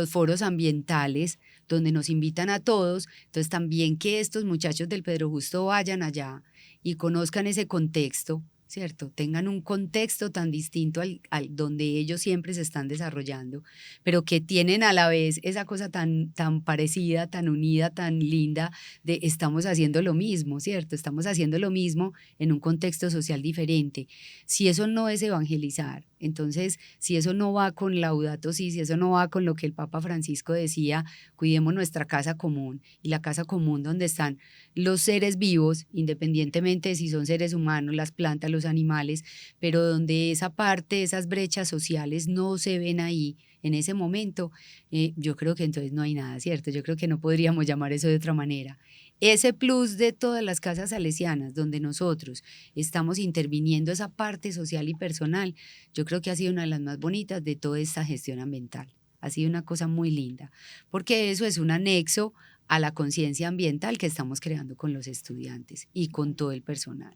foros ambientales donde nos invitan a todos, entonces también que estos muchachos del Pedro Justo vayan allá y conozcan ese contexto, ¿cierto? Tengan un contexto tan distinto al donde ellos siempre se están desarrollando, pero que tienen a la vez esa cosa tan parecida, tan unida, tan linda de estamos haciendo lo mismo, ¿cierto? Estamos haciendo lo mismo en un contexto social diferente. Si eso no es evangelizar, entonces si eso no va con Laudato Si, si eso no va con lo que el Papa Francisco decía, cuidemos nuestra casa común, y la casa común donde están los seres vivos, independientemente de si son seres humanos, las plantas, los animales, pero donde esa parte, esas brechas sociales no se ven ahí en ese momento, yo creo que entonces no hay nada, ¿cierto? Yo creo que no podríamos llamar eso de otra manera. Ese plus de todas las casas salesianas, donde nosotros estamos interviniendo esa parte social y personal, yo creo que ha sido una de las más bonitas de toda esta gestión ambiental. Ha sido una cosa muy linda, porque eso es un anexo a la conciencia ambiental que estamos creando con los estudiantes y con todo el personal.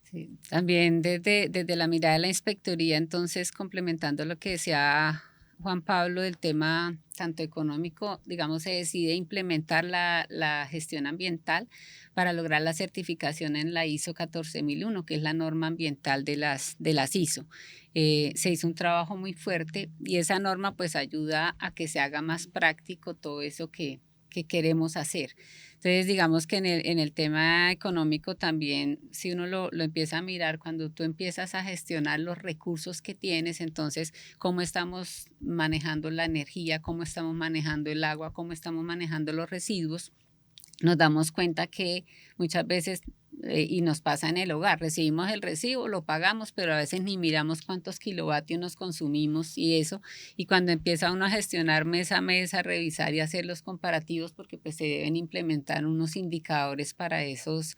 Sí, también desde la mirada de la inspectoría, entonces complementando lo que decía Juan Pablo del tema tanto económico, digamos, se decide implementar la gestión ambiental para lograr la certificación en la ISO 14001, que es la norma ambiental de las ISO. Se hizo un trabajo muy fuerte y esa norma pues ayuda a que se haga más práctico todo eso que queremos hacer. Entonces, digamos que en el tema económico también, si uno lo empieza a mirar, cuando tú empiezas a gestionar los recursos que tienes, entonces, cómo estamos manejando la energía, cómo estamos manejando el agua, cómo estamos manejando los residuos, nos damos cuenta que muchas veces, y nos pasa en el hogar, recibimos el recibo, lo pagamos, pero a veces ni miramos cuántos kilovatios nos consumimos y eso, y cuando empieza uno a gestionar mes a mes, a revisar y hacer los comparativos, porque pues se deben implementar unos indicadores para esos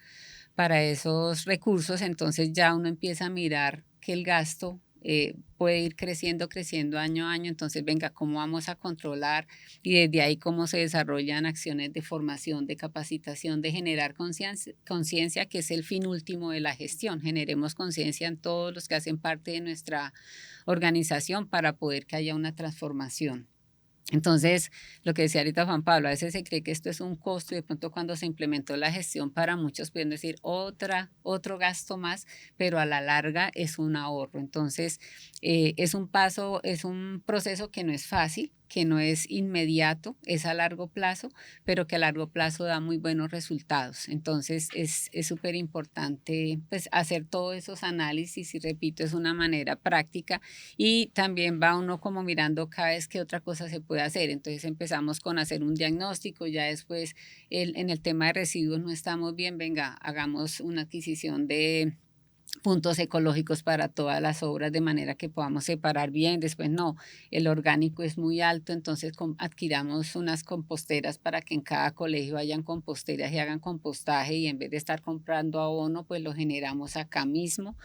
recursos, entonces ya uno empieza a mirar que el gasto puede ir creciendo año a año, entonces venga, ¿cómo vamos a controlar? Y desde ahí cómo se desarrollan acciones de formación, de capacitación, de generar conciencia, que es el fin último de la gestión. Generemos conciencia en todos los que hacen parte de nuestra organización para poder que haya una transformación. Entonces, lo que decía ahorita Juan Pablo, a veces se cree que esto es un costo y de pronto cuando se implementó la gestión para muchos pueden decir otro gasto más, pero a la larga es un ahorro. Entonces, es un proceso que no es fácil, que no es inmediato, es a largo plazo, pero que a largo plazo da muy buenos resultados. Entonces es súper importante pues, hacer todos esos análisis y repito, es una manera práctica y también va uno como mirando cada vez qué otra cosa se puede hacer. Entonces empezamos con hacer un diagnóstico, ya después en el tema de residuos no estamos bien, venga, hagamos una adquisición de puntos ecológicos para todas las obras de manera que podamos separar bien, después no, el orgánico es muy alto, entonces adquiramos unas composteras para que en cada colegio hayan composteras y hagan compostaje y en vez de estar comprando abono, pues lo generamos acá mismo,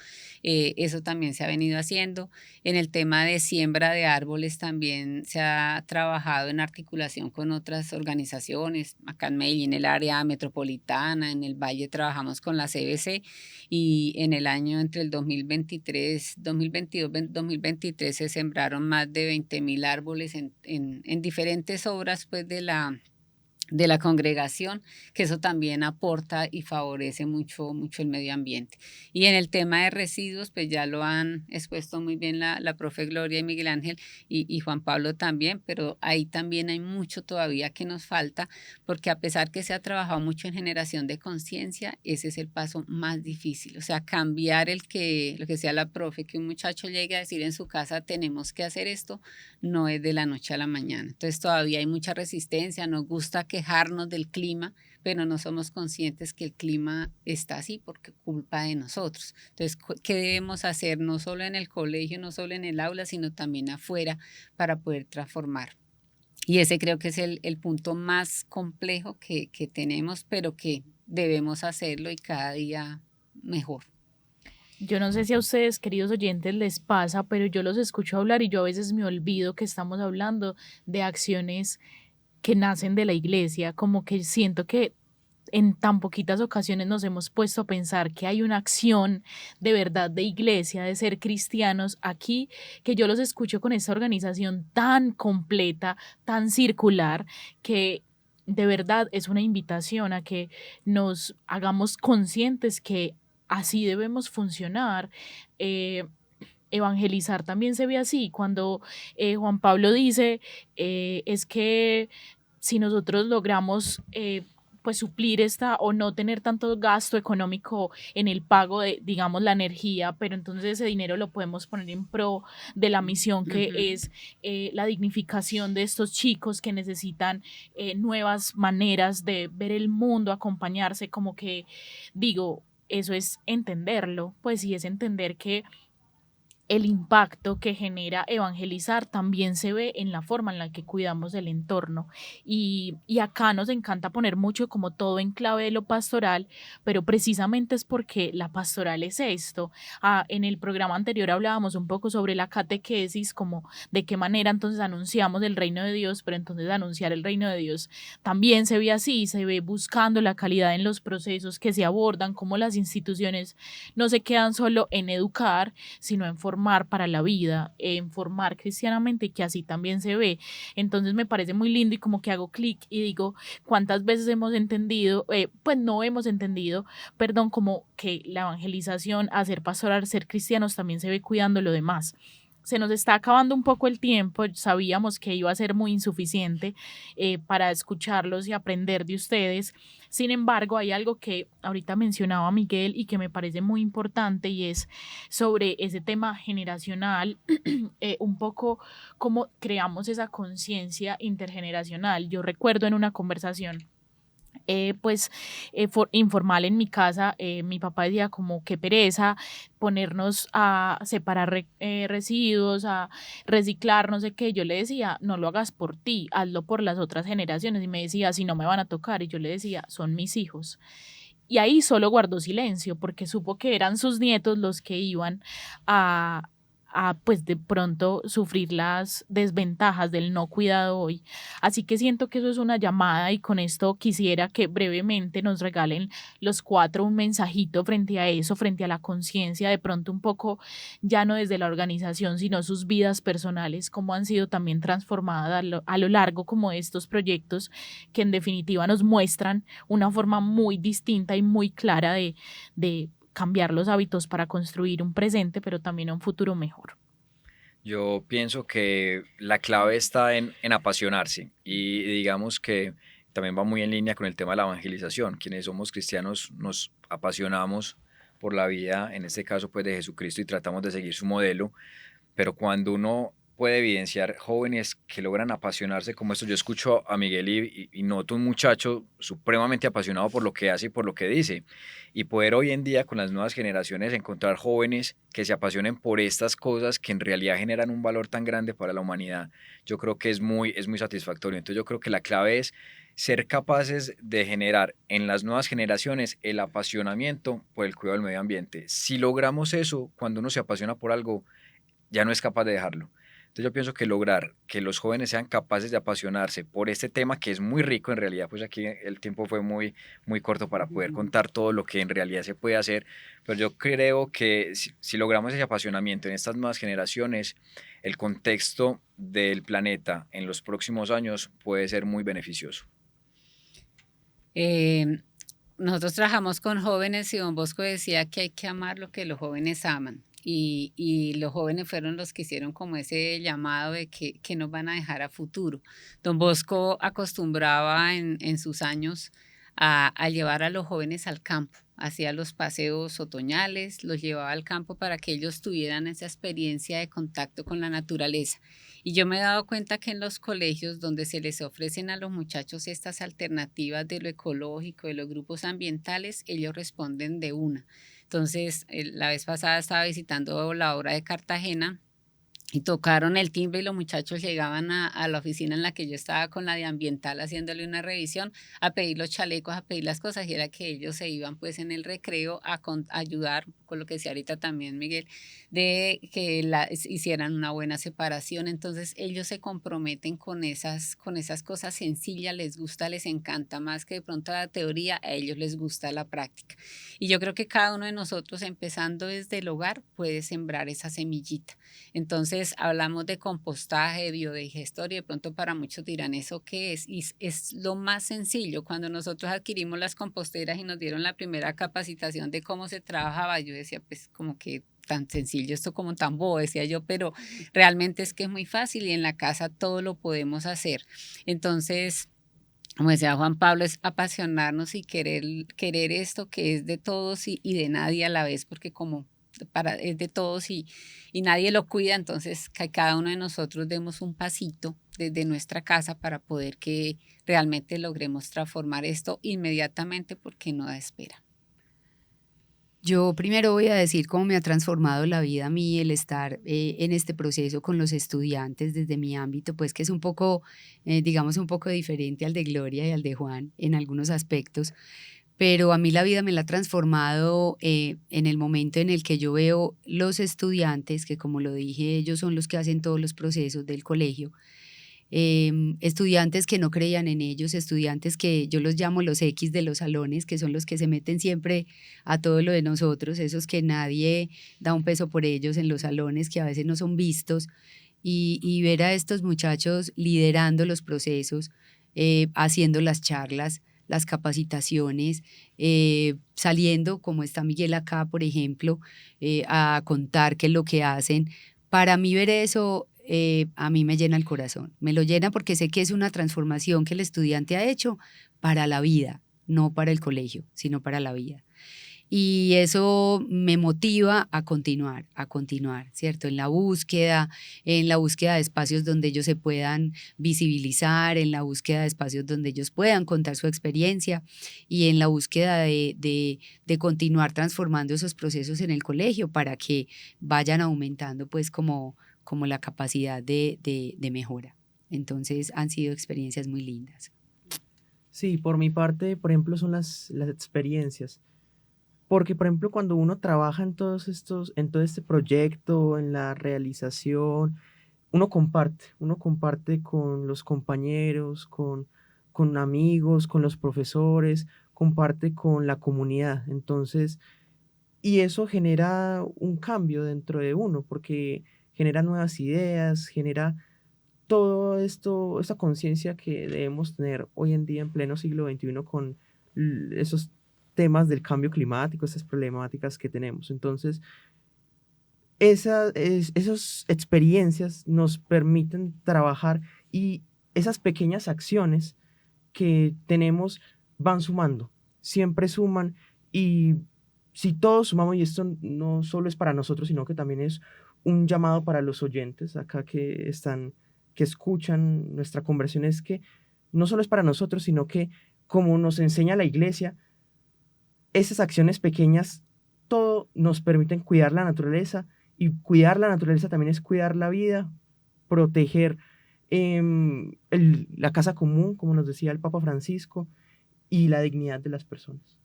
eso también se ha venido haciendo. En el tema de siembra de árboles también se ha trabajado en articulación con otras organizaciones, acá en Medellín, en el área metropolitana, en el Valle trabajamos con la CBC y en el año entre el 2022, 2023 se sembraron más de 20.000 árboles en diferentes obras pues, de la congregación, que eso también aporta y favorece mucho el medio ambiente. Y en el tema de residuos, pues ya lo han expuesto muy bien la profe Gloria y Miguel Ángel y Juan Pablo también, pero ahí también hay mucho todavía que nos falta, porque a pesar que se ha trabajado mucho en generación de conciencia, ese es el paso más difícil, o sea, cambiar lo que sea la profe, que un muchacho llegue a decir en su casa, tenemos que hacer esto, no es de la noche a la mañana. Entonces todavía hay mucha resistencia, nos gusta quejarnos del clima, pero no somos conscientes que el clima está así porque culpa de nosotros. Entonces, ¿qué debemos hacer no solo en el colegio, no solo en el aula, sino también afuera para poder transformar? Y ese creo que es el punto más complejo que tenemos, pero que debemos hacerlo y cada día mejor. Yo no sé si a ustedes, queridos oyentes, les pasa, pero yo los escucho hablar y yo a veces me olvido que estamos hablando de acciones que nacen de la iglesia, como que siento que en tan poquitas ocasiones nos hemos puesto a pensar que hay una acción de verdad de iglesia, de ser cristianos aquí, que yo los escucho con esta organización tan completa, tan circular, que de verdad es una invitación a que nos hagamos conscientes que así debemos funcionar. Evangelizar también se ve así, cuando Juan Pablo dice, es que si nosotros logramos pues suplir esta o no tener tanto gasto económico en el pago de, digamos, la energía, pero entonces ese dinero lo podemos poner en pro de la misión que es la dignificación de estos chicos que necesitan nuevas maneras de ver el mundo, acompañarse, como que digo, eso es entenderlo, pues sí es entender que el impacto que genera evangelizar también se ve en la forma en la que cuidamos del entorno. Y acá nos encanta poner mucho como todo en clave de lo pastoral, pero precisamente es porque la pastoral es esto. En el programa anterior hablábamos un poco sobre la catequesis, como de qué manera entonces anunciamos el reino de Dios, pero entonces anunciar el reino de Dios también se ve así, se ve buscando la calidad en los procesos que se abordan, como las instituciones no se quedan solo en educar, sino en formar para la vida, en formar cristianamente, y que así también se ve. Entonces me parece muy lindo y como que hago clic y digo, ¿cuántas veces hemos entendido, pues no hemos entendido, perdón, como que la evangelización, hacer pastoral, ser cristianos también se ve cuidando lo demás? Se nos está acabando un poco el tiempo, sabíamos que iba a ser muy insuficiente para escucharlos y aprender de ustedes. Sin embargo, hay algo que ahorita mencionaba Miguel y que me parece muy importante y es sobre ese tema generacional, un poco cómo creamos esa conciencia intergeneracional. Yo recuerdo en una conversación informal en mi casa, mi papá decía como qué pereza ponernos a separar residuos, a reciclar, no sé qué. Yo le decía, no lo hagas por ti, hazlo por las otras generaciones. Y me decía, si no me van a tocar. Y yo le decía, son mis hijos. Y ahí solo guardó silencio porque supo que eran sus nietos los que iban a pues de pronto sufrir las desventajas del no cuidado hoy. Así que siento que eso es una llamada y con esto quisiera que brevemente nos regalen los cuatro un mensajito frente a eso, frente a la conciencia, de pronto un poco ya no desde la organización, sino sus vidas personales, cómo han sido también transformadas a lo largo como de estos proyectos que en definitiva nos muestran una forma muy distinta y muy clara de cambiar los hábitos para construir un presente, pero también un futuro mejor. Yo pienso que la clave está en apasionarse y digamos que también va muy en línea con el tema de la evangelización. Quienes somos cristianos nos apasionamos por la vida, en este caso pues de Jesucristo, y tratamos de seguir su modelo, pero cuando uno puede evidenciar jóvenes que logran apasionarse como esto, yo escucho a Miguel y noto un muchacho supremamente apasionado por lo que hace y por lo que dice, y poder hoy en día con las nuevas generaciones encontrar jóvenes que se apasionen por estas cosas que en realidad generan un valor tan grande para la humanidad, yo creo que es muy satisfactorio. Entonces yo creo que la clave es ser capaces de generar en las nuevas generaciones el apasionamiento por el cuidado del medio ambiente. Si logramos eso, cuando uno se apasiona por algo, ya no es capaz de dejarlo. Entonces yo pienso que lograr que los jóvenes sean capaces de apasionarse por este tema que es muy rico en realidad, pues aquí el tiempo fue muy corto para poder contar todo lo que en realidad se puede hacer, pero yo creo que si logramos ese apasionamiento en estas nuevas generaciones, el contexto del planeta en los próximos años puede ser muy beneficioso. Eh, Nosotros trabajamos con jóvenes y don Bosco decía que hay que amar lo que los jóvenes aman. Y los jóvenes fueron los que hicieron como ese llamado de que nos van a dejar a futuro. Don Bosco acostumbraba en sus años a llevar a los jóvenes al campo, hacía los paseos otoñales, los llevaba al campo para que ellos tuvieran esa experiencia de contacto con la naturaleza. Y yo me he dado cuenta que en los colegios donde se les ofrecen a los muchachos estas alternativas de lo ecológico, de los grupos ambientales, ellos responden de una. Entonces, la vez pasada estaba visitando la obra de Cartagena y tocaron el timbre y los muchachos llegaban a la oficina en la que yo estaba con la de ambiental haciéndole una revisión, a pedir los chalecos, a pedir las cosas, y era que ellos se iban pues en el recreo a ayudar, con lo que decía ahorita también Miguel, de que hicieran una buena separación. Entonces ellos se comprometen con esas cosas sencillas, les gusta, les encanta más que de pronto la teoría, a ellos les gusta la práctica. Y yo creo que cada uno de nosotros, empezando desde el hogar, puede sembrar esa semillita. Entonces hablamos de compostaje, de biodigestor, y de pronto para muchos dirán, ¿eso qué es? Y es lo más sencillo. Cuando nosotros adquirimos las composteras y nos dieron la primera capacitación de cómo se trabajaba, yo decía, pues como que tan sencillo, esto como tan bobo, decía yo, pero realmente es que es muy fácil y en la casa todo lo podemos hacer. Entonces, como decía Juan Pablo, es apasionarnos y querer esto que es de todos y de nadie a la vez, porque como es de todos y nadie lo cuida, entonces que cada uno de nosotros demos un pasito desde nuestra casa para poder que realmente logremos transformar esto inmediatamente, porque no da espera. Yo primero voy a decir cómo me ha transformado la vida a mí el estar en este proceso con los estudiantes desde mi ámbito, pues que es un poco, digamos, un poco diferente al de Gloria y al de Juan en algunos aspectos, pero a mí la vida me la ha transformado en el momento en el que yo veo los estudiantes, que como lo dije, ellos son los que hacen todos los procesos del colegio, estudiantes que no creían en ellos, estudiantes que yo los llamo los X de los salones, que son los que se meten siempre a todo lo de nosotros, esos que nadie da un peso por ellos en los salones, que a veces no son vistos, y ver a estos muchachos liderando los procesos, haciendo las charlas, las capacitaciones, saliendo, como está Miguel acá, por ejemplo, a contar qué es lo que hacen. Para mí ver eso, a mí me llena el corazón, me lo llena porque sé que es una transformación que el estudiante ha hecho para la vida, no para el colegio, sino para la vida. Y eso me motiva a continuar, ¿cierto? En la búsqueda de espacios donde ellos se puedan visibilizar, en la búsqueda de espacios donde ellos puedan contar su experiencia y en la búsqueda de continuar transformando esos procesos en el colegio para que vayan aumentando pues como la capacidad de mejora. Entonces han sido experiencias muy lindas. Sí, por mi parte, por ejemplo, son las experiencias. Porque, por ejemplo, cuando uno trabaja en todo este proyecto, en la realización, uno comparte con los compañeros, con amigos, con los profesores, comparte con la comunidad. Entonces, y eso genera un cambio dentro de uno, porque genera nuevas ideas, genera todo esto, esta conciencia que debemos tener hoy en día en pleno siglo XXI con esos temas del cambio climático, estas problemáticas que tenemos. Entonces, esas experiencias nos permiten trabajar y esas pequeñas acciones que tenemos van sumando, siempre suman, y si todos sumamos, y esto no solo es para nosotros, sino que también es un llamado para los oyentes acá que escuchan nuestra conversación, es que no solo es para nosotros, sino que como nos enseña la iglesia, esas acciones pequeñas todo nos permiten cuidar la naturaleza, y cuidar la naturaleza también es cuidar la vida, proteger la casa común, como nos decía el Papa Francisco, y la dignidad de las personas.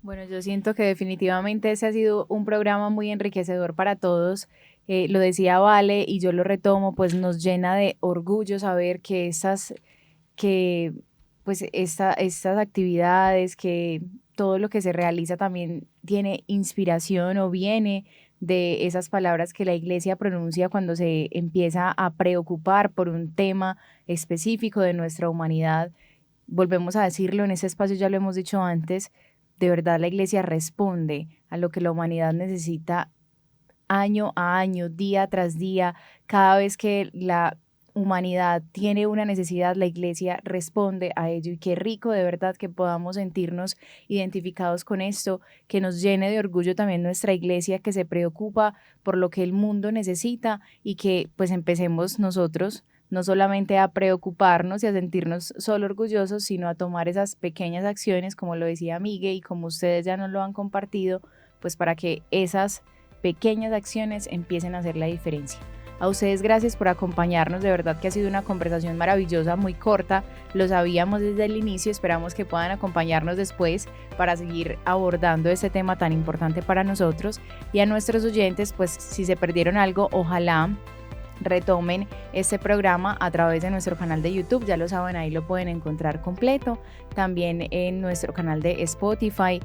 Bueno, yo siento que definitivamente ese ha sido un programa muy enriquecedor para todos. Lo decía Vale y yo lo retomo, pues nos llena de orgullo saber que estas actividades, que todo lo que se realiza también tiene inspiración o viene de esas palabras que la iglesia pronuncia cuando se empieza a preocupar por un tema específico de nuestra humanidad. Volvemos a decirlo, en ese espacio ya lo hemos dicho antes, de verdad la iglesia responde a lo que la humanidad necesita año a año, día tras día. Cada vez que la humanidad tiene una necesidad, la iglesia responde a ello, y qué rico de verdad que podamos sentirnos identificados con esto, que nos llene de orgullo también nuestra iglesia, que se preocupa por lo que el mundo necesita, y que pues empecemos nosotros no solamente a preocuparnos y a sentirnos solo orgullosos, sino a tomar esas pequeñas acciones, como lo decía Miguel y como ustedes ya nos lo han compartido, pues para que esas pequeñas acciones empiecen a hacer la diferencia. A ustedes gracias por acompañarnos, de verdad que ha sido una conversación maravillosa, muy corta, lo sabíamos desde el inicio, esperamos que puedan acompañarnos después para seguir abordando este tema tan importante para nosotros. Y a nuestros oyentes, pues si se perdieron algo, ojalá retomen este programa a través de nuestro canal de YouTube, ya lo saben, ahí lo pueden encontrar completo, también en nuestro canal de Spotify,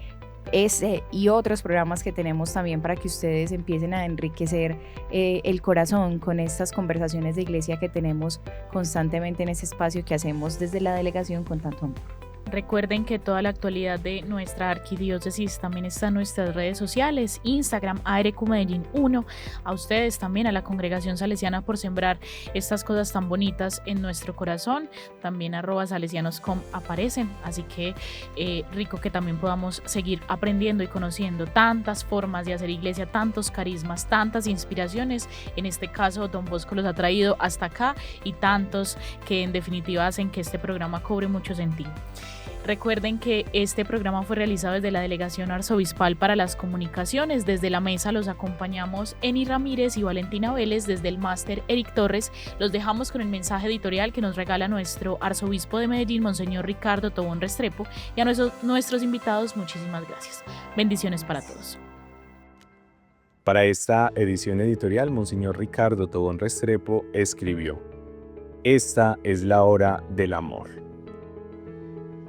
y otros programas que tenemos también, para que ustedes empiecen a enriquecer el corazón con estas conversaciones de iglesia que tenemos constantemente en ese espacio que hacemos desde la delegación con tanto amor. Recuerden que toda la actualidad de nuestra arquidiócesis también está en nuestras redes sociales, Instagram, ARQ Medellín 1, a ustedes también, a la Congregación Salesiana, por sembrar estas cosas tan bonitas en nuestro corazón, también @salesianos.com aparecen, así que rico que también podamos seguir aprendiendo y conociendo tantas formas de hacer iglesia, tantos carismas, tantas inspiraciones, en este caso Don Bosco los ha traído hasta acá, y tantos que en definitiva hacen que este programa cobre mucho sentido. Recuerden que este programa fue realizado desde la Delegación Arzobispal para las Comunicaciones. Desde la mesa los acompañamos Eni Ramírez y Valentina Vélez. Desde el máster Eric Torres los dejamos con el mensaje editorial que nos regala nuestro arzobispo de Medellín, Monseñor Ricardo Tobón Restrepo, y a nuestros invitados muchísimas gracias. Bendiciones para todos. Para esta edición editorial, Monseñor Ricardo Tobón Restrepo escribió: Esta es la hora del amor.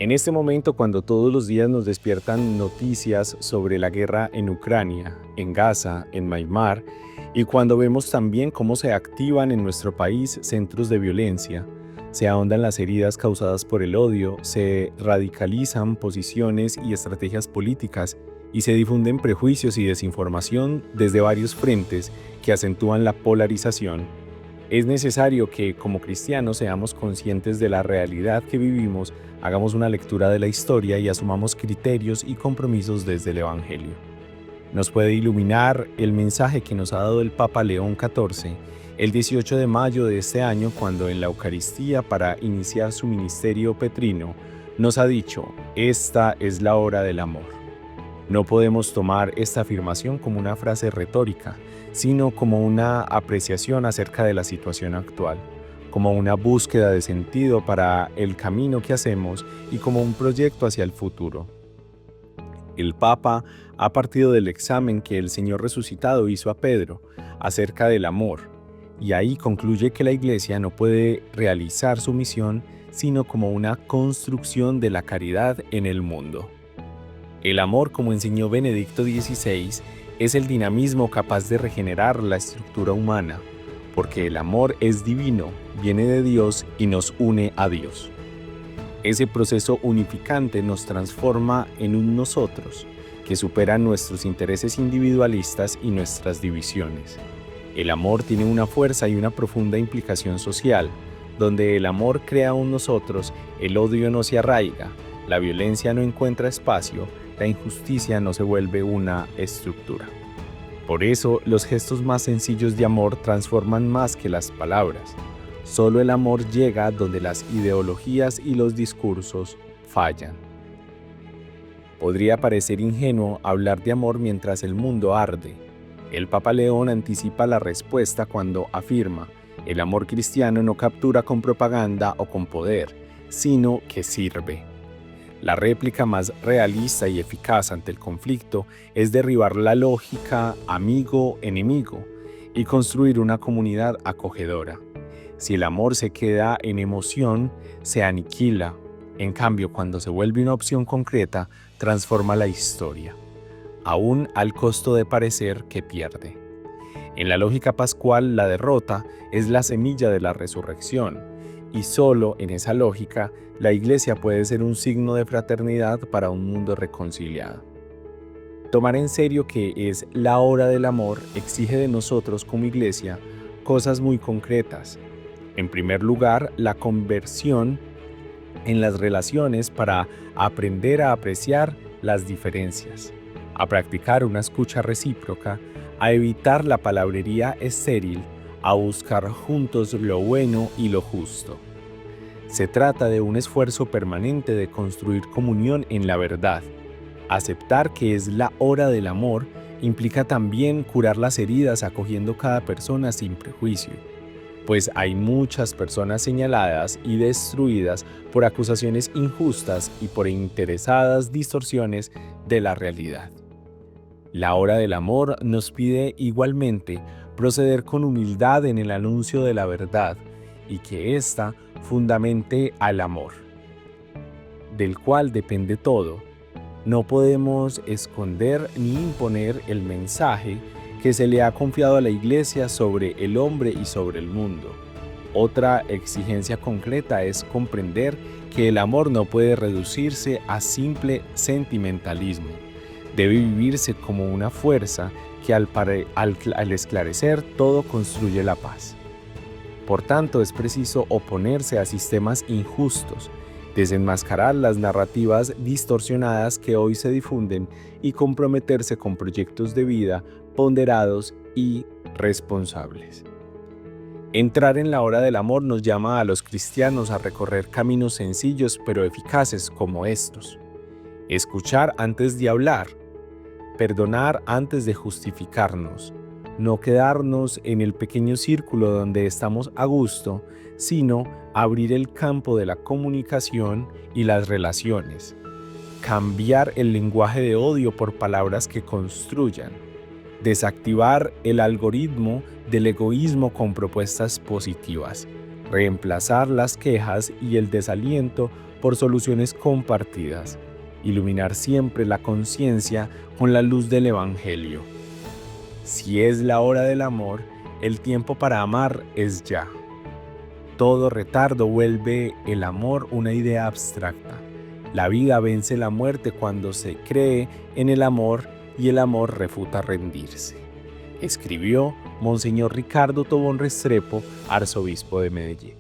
En este momento, cuando todos los días nos despiertan noticias sobre la guerra en Ucrania, en Gaza, en Myanmar, y cuando vemos también cómo se activan en nuestro país centros de violencia, se ahondan las heridas causadas por el odio, se radicalizan posiciones y estrategias políticas, y se difunden prejuicios y desinformación desde varios frentes que acentúan la polarización, es necesario que, como cristianos, seamos conscientes de la realidad que vivimos, hagamos una lectura de la historia y asumamos criterios y compromisos desde el Evangelio. Nos puede iluminar el mensaje que nos ha dado el Papa León XIV el 18 de mayo de este año, cuando en la Eucaristía, para iniciar su ministerio petrino, nos ha dicho: esta es la hora del amor. No podemos tomar esta afirmación como una frase retórica, sino como una apreciación acerca de la situación actual, como una búsqueda de sentido para el camino que hacemos y como un proyecto hacia el futuro. El Papa ha partido del examen que el Señor resucitado hizo a Pedro acerca del amor, y ahí concluye que la Iglesia no puede realizar su misión sino como una construcción de la caridad en el mundo. El amor, como enseñó Benedicto XVI, es el dinamismo capaz de regenerar la estructura humana, porque el amor es divino, viene de Dios y nos une a Dios. Ese proceso unificante nos transforma en un nosotros, que superan nuestros intereses individualistas y nuestras divisiones. El amor tiene una fuerza y una profunda implicación social. Donde el amor crea en nosotros, el odio no se arraiga, la violencia no encuentra espacio, la injusticia no se vuelve una estructura. Por eso, los gestos más sencillos de amor transforman más que las palabras. Solo el amor llega donde las ideologías y los discursos fallan. Podría parecer ingenuo hablar de amor mientras el mundo arde. El Papa León anticipa la respuesta cuando afirma: el amor cristiano no captura con propaganda o con poder, sino que sirve. La réplica más realista y eficaz ante el conflicto es derribar la lógica amigo-enemigo y construir una comunidad acogedora. Si el amor se queda en emoción, se aniquila. En cambio, cuando se vuelve una opción concreta, transforma la historia, aún al costo de parecer que pierde. En la lógica pascual, la derrota es la semilla de la resurrección, y solo en esa lógica, la Iglesia puede ser un signo de fraternidad para un mundo reconciliado. Tomar en serio que es la hora del amor exige de nosotros como Iglesia cosas muy concretas. En primer lugar, la conversión en las relaciones para aprender a apreciar las diferencias, a practicar una escucha recíproca, a evitar la palabrería estéril, a buscar juntos lo bueno y lo justo. Se trata de un esfuerzo permanente de construir comunión en la verdad. Aceptar que es la hora del amor implica también curar las heridas acogiendo cada persona sin prejuicio, pues hay muchas personas señaladas y destruidas por acusaciones injustas y por interesadas distorsiones de la realidad. La hora del amor nos pide igualmente proceder con humildad en el anuncio de la verdad y que ésta fundamente al amor, del cual depende todo. No podemos esconder ni imponer el mensaje que se le ha confiado a la Iglesia sobre el hombre y sobre el mundo. Otra exigencia concreta es comprender que el amor no puede reducirse a simple sentimentalismo. Debe vivirse como una fuerza que al esclarecer todo construye la paz. Por tanto, es preciso oponerse a sistemas injustos, desenmascarar las narrativas distorsionadas que hoy se difunden y comprometerse con proyectos de vida ponderados y responsables. Entrar en la hora del amor nos llama a los cristianos a recorrer caminos sencillos pero eficaces como estos. Escuchar antes de hablar, perdonar antes de justificarnos, no quedarnos en el pequeño círculo donde estamos a gusto, sino abrir el campo de la comunicación y las relaciones, cambiar el lenguaje de odio por palabras que construyan, desactivar el algoritmo del egoísmo con propuestas positivas, reemplazar las quejas y el desaliento por soluciones compartidas, iluminar siempre la conciencia con la luz del Evangelio. Si es la hora del amor, el tiempo para amar es ya. Todo retardo vuelve el amor una idea abstracta. La vida vence la muerte cuando se cree en el amor y el amor refuta rendirse. Escribió Monseñor Ricardo Tobón Restrepo, arzobispo de Medellín.